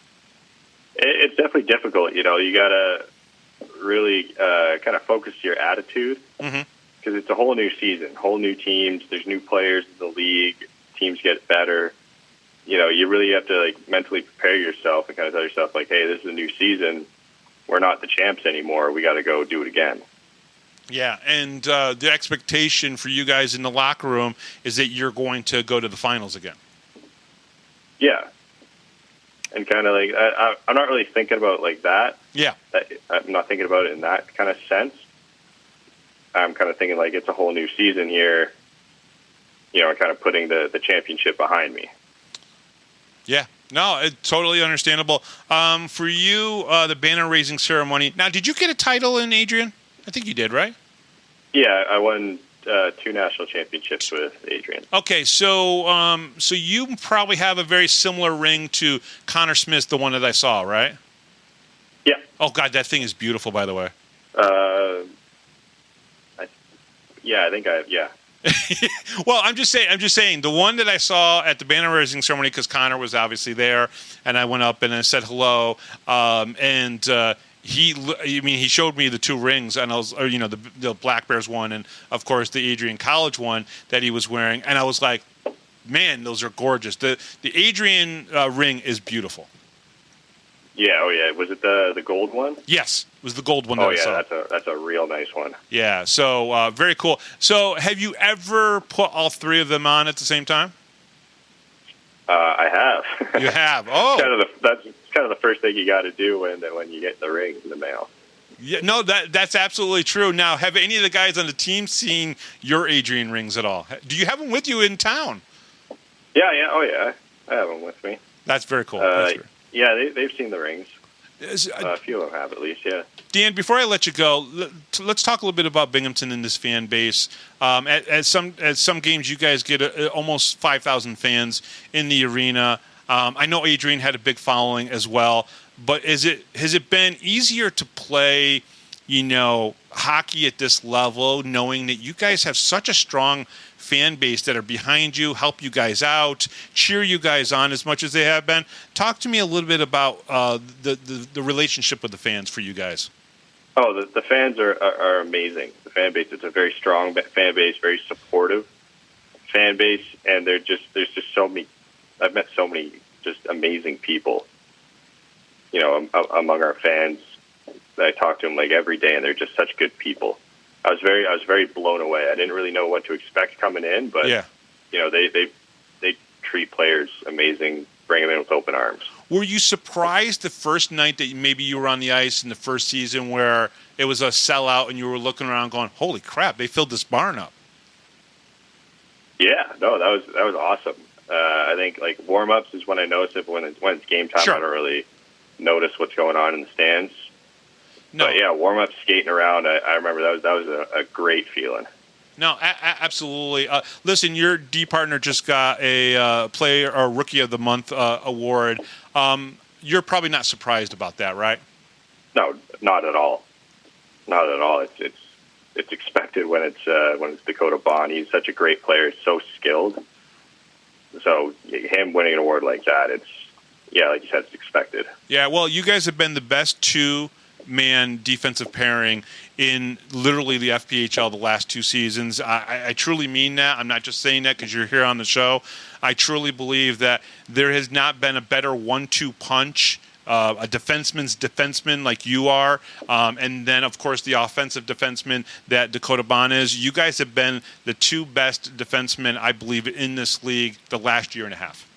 It's definitely difficult. You got to really kind of focus your attitude because it's a whole new season, whole new teams. There's new players in the league. Teams get better. You really have to mentally prepare yourself and kind of tell yourself hey, this is a new season. We're not the champs anymore. We got to go do it again. Yeah, and the expectation for you guys in the locker room is that you're going to go to the finals again. Yeah, and kind of I'm not really thinking about that. Yeah, I'm not thinking about it in that kind of sense. I'm kind of thinking it's a whole new season here. And kind of putting the championship behind me. Yeah. No, it's totally understandable. For you, the banner raising ceremony. Now, did you get a title in Adrian? I think you did, right? Yeah, I won 2 national championships with Adrian. Okay, so you probably have a very similar ring to Connor Smith, the one that I saw, right? Yeah. Oh God, that thing is beautiful, by the way. I think yeah. Well, I'm just saying the one that I saw at the banner raising ceremony, because Connor was obviously there, and I went up and I said hello, he showed me the 2 rings, and I was, the Black Bears one, and of course the Adrian College one that he was wearing, and I was like, man, those are gorgeous. The Adrian ring is beautiful. Yeah, oh yeah. Was it the gold one? Yes, it was the gold one. Oh that I yeah, saw. that's a real nice one. Yeah, so very cool. So have you ever put all three of them on at the same time? I have. You have. Oh, that's kind of the first thing you got to do when you get the rings in the mail. Yeah, no, that's absolutely true. Now, have any of the guys on the team seen your Adrian rings at all? Do you have them with you in town? Yeah, oh yeah, I have them with me. That's very cool. Yeah, they've seen the rings. A few of them have, at least, yeah. Dan, before I let you go, let's talk a little bit about Binghamton and this fan base. At some games, you guys get almost 5,000 fans in the arena. I know Adrian had a big following as well, but has it been easier to play, hockey at this level, knowing that you guys have such a strong fan base that are behind you, help you guys out, cheer you guys on as much as they have been? Talk to me a little bit about the relationship with the fans for you guys. Oh, the fans are amazing. The fan base, it's a very strong fan base, very supportive fan base, and there's just so many. I've met so many just amazing people, among our fans. I talk to them like every day, and they're just such good people. I was very blown away. I didn't really know what to expect coming in, but yeah. They treat players amazing, bring them in with open arms. Were you surprised the first night that maybe you were on the ice in the first season where it was a sellout and you were looking around going, "Holy crap, they filled this barn up"? Yeah, no, that was awesome. I think like warm-ups is when I notice it. But when it's game time, Sure. I don't really notice what's going on in the stands. No. But yeah, warm-ups, skating around. I remember that was a great feeling. No, absolutely. Listen, your D partner just got a Player or Rookie of the Month award. You're probably not surprised about that, right? No, not at all. Not at all. It's expected when it's Dakota Bond. He's such a great player, so skilled. So him winning an award like that, like you said, it's expected. Yeah. Well, you guys have been the best two-man defensive pairing in literally the FPHL the last two seasons. I truly mean that. I'm not just saying that because you're here on the show. I truly believe that there has not been a better 1-2 punch, a defenseman's defenseman like you are, and then, of course, the offensive defenseman that Dakota Bond is. You guys have been the two best defensemen, I believe, in this league the last year and a half.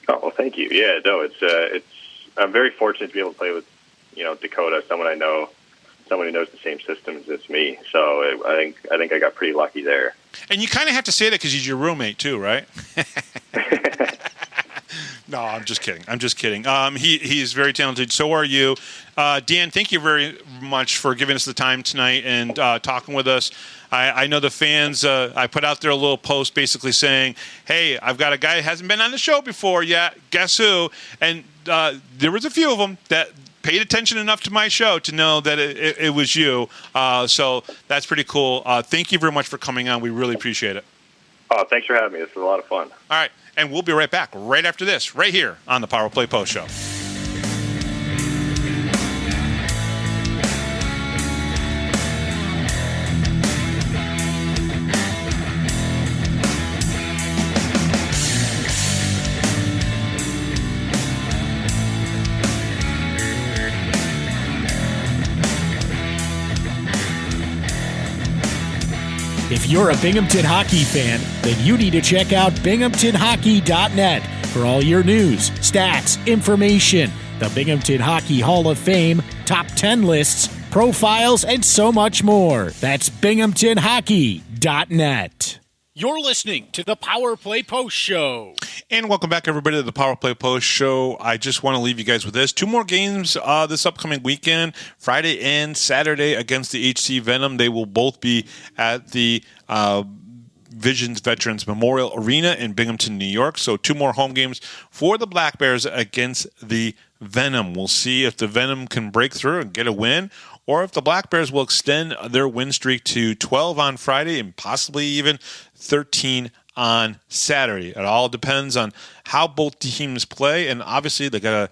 Oh, well, thank you. Yeah, no, I'm very fortunate to be able to play with, Dakota, someone I know, someone who knows the same systems as me. So I think I got pretty lucky there. And you kind of have to say that because he's your roommate too, right? No, I'm just kidding. He's very talented. So are you. Dan, thank you very much for giving us the time tonight and talking with us. I know the fans, I put out there a little post basically saying, hey, I've got a guy who hasn't been on the show before yet. Guess who? And there was a few of them that paid attention enough to my show to know that it was you. So that's pretty cool. Thank you very much for coming on. We really appreciate it. Oh, thanks for having me. This was a lot of fun. All right. And we'll be right back right after this, right here on the Power Play Post Show. If you're a Binghamton hockey fan, then you need to check out binghamtonhockey.net for all your news, stats, information, the Binghamton Hockey Hall of Fame, top 10 lists, profiles, and so much more. That's binghamtonhockey.net. You're listening to the Power Play Post Show. And welcome back, everybody, to the Power Play Post Show. I just want to leave you guys with this. 2 more games this upcoming weekend, Friday and Saturday against the HC Venom. They will both be at the Visions Veterans Memorial Arena in Binghamton, New York. So 2 more home games for the Black Bears against the Venom. We'll see if the Venom can break through and get a win, or if the Black Bears will extend their win streak to 12 on Friday and possibly even 13 on Saturday. It all depends on how both teams play, and obviously they got to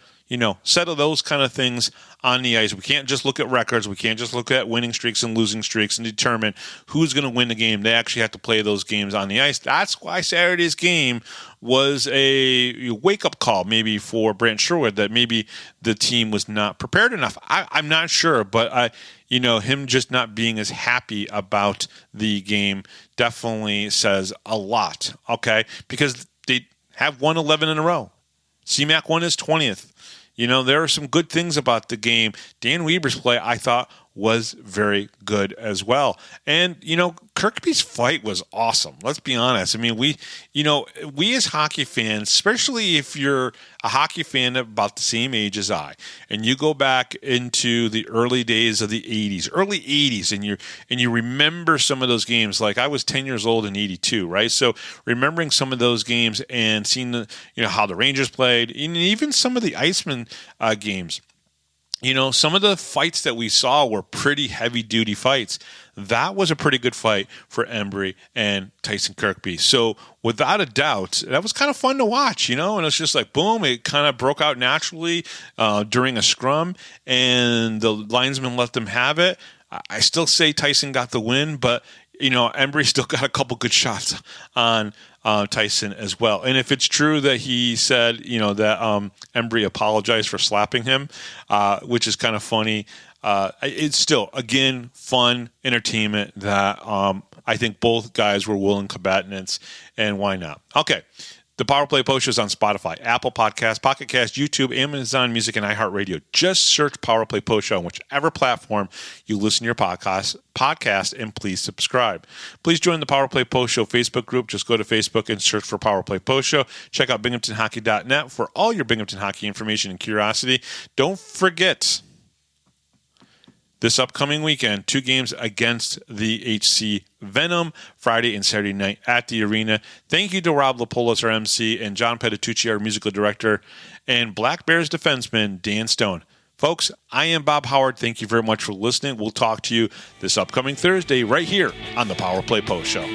settle those kind of things on the ice. We can't just look at records. We can't just look at winning streaks and losing streaks and determine who's going to win the game. They actually have to play those games on the ice. That's why Saturday's game was a wake-up call maybe for Brant Sherwood, that maybe the team was not prepared enough. I'm not sure, but him just not being as happy about the game definitely says a lot, okay? Because they have won 11 in a row. CMAC won his 20th. There are some good things about the game. Dan Weber's play, I thought, was very good as well. And, Kirkby's fight was awesome. Let's be honest. I mean, we as hockey fans, especially if you're a hockey fan about the same age as I, and you go back into the early days of the 80s, and you remember some of those games. Like, I was 10 years old in 82, right? So remembering some of those games and seeing how the Rangers played, and even some of the Iceman games. Some of the fights that we saw were pretty heavy-duty fights. That was a pretty good fight for Embry and Tyson Kirkby. So without a doubt, that was kind of fun to watch, and it's just like, boom, it kind of broke out naturally during a scrum, and the linesman let them have it. I still say Tyson got the win, but Embry still got a couple good shots on Tyson as well. And if it's true that he said, that Embry apologized for slapping him, which is kind of funny, it's still, again, fun entertainment that I think both guys were willing combatants, and why not? Okay. The Power Play Post is on Spotify, Apple Podcasts, Pocket Cast, YouTube, Amazon Music, and iHeartRadio. Just search Power Play Post Show on whichever platform you listen to your podcast, and please subscribe. Please join the Power Play Post Show Facebook group. Just go to Facebook and search for Power Play Post Show. Check out BinghamtonHockey.net for all your Binghamton hockey information and curiosity. Don't forget, this upcoming weekend, 2 games against the HC Venom, Friday and Saturday night at the arena. Thank you to Rob Lapoulos, our MC, and John Petitucci, our musical director, and Black Bears defenseman Dan Stone. Folks, I am Bob Howard. Thank you very much for listening. We'll talk to you this upcoming Thursday right here on the Power Play Post Show.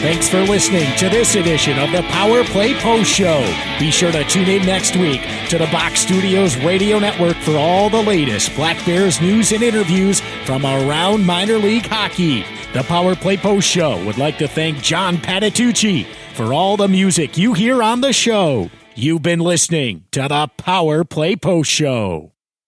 Thanks for listening to this edition of the Power Play Post Show. Be sure to tune in next week to the Box Studios Radio Network for all the latest Black Bears news and interviews from around minor league hockey. The Power Play Post Show would like to thank John Petitucci for all the music you hear on the show. You've been listening to the Power Play Post Show.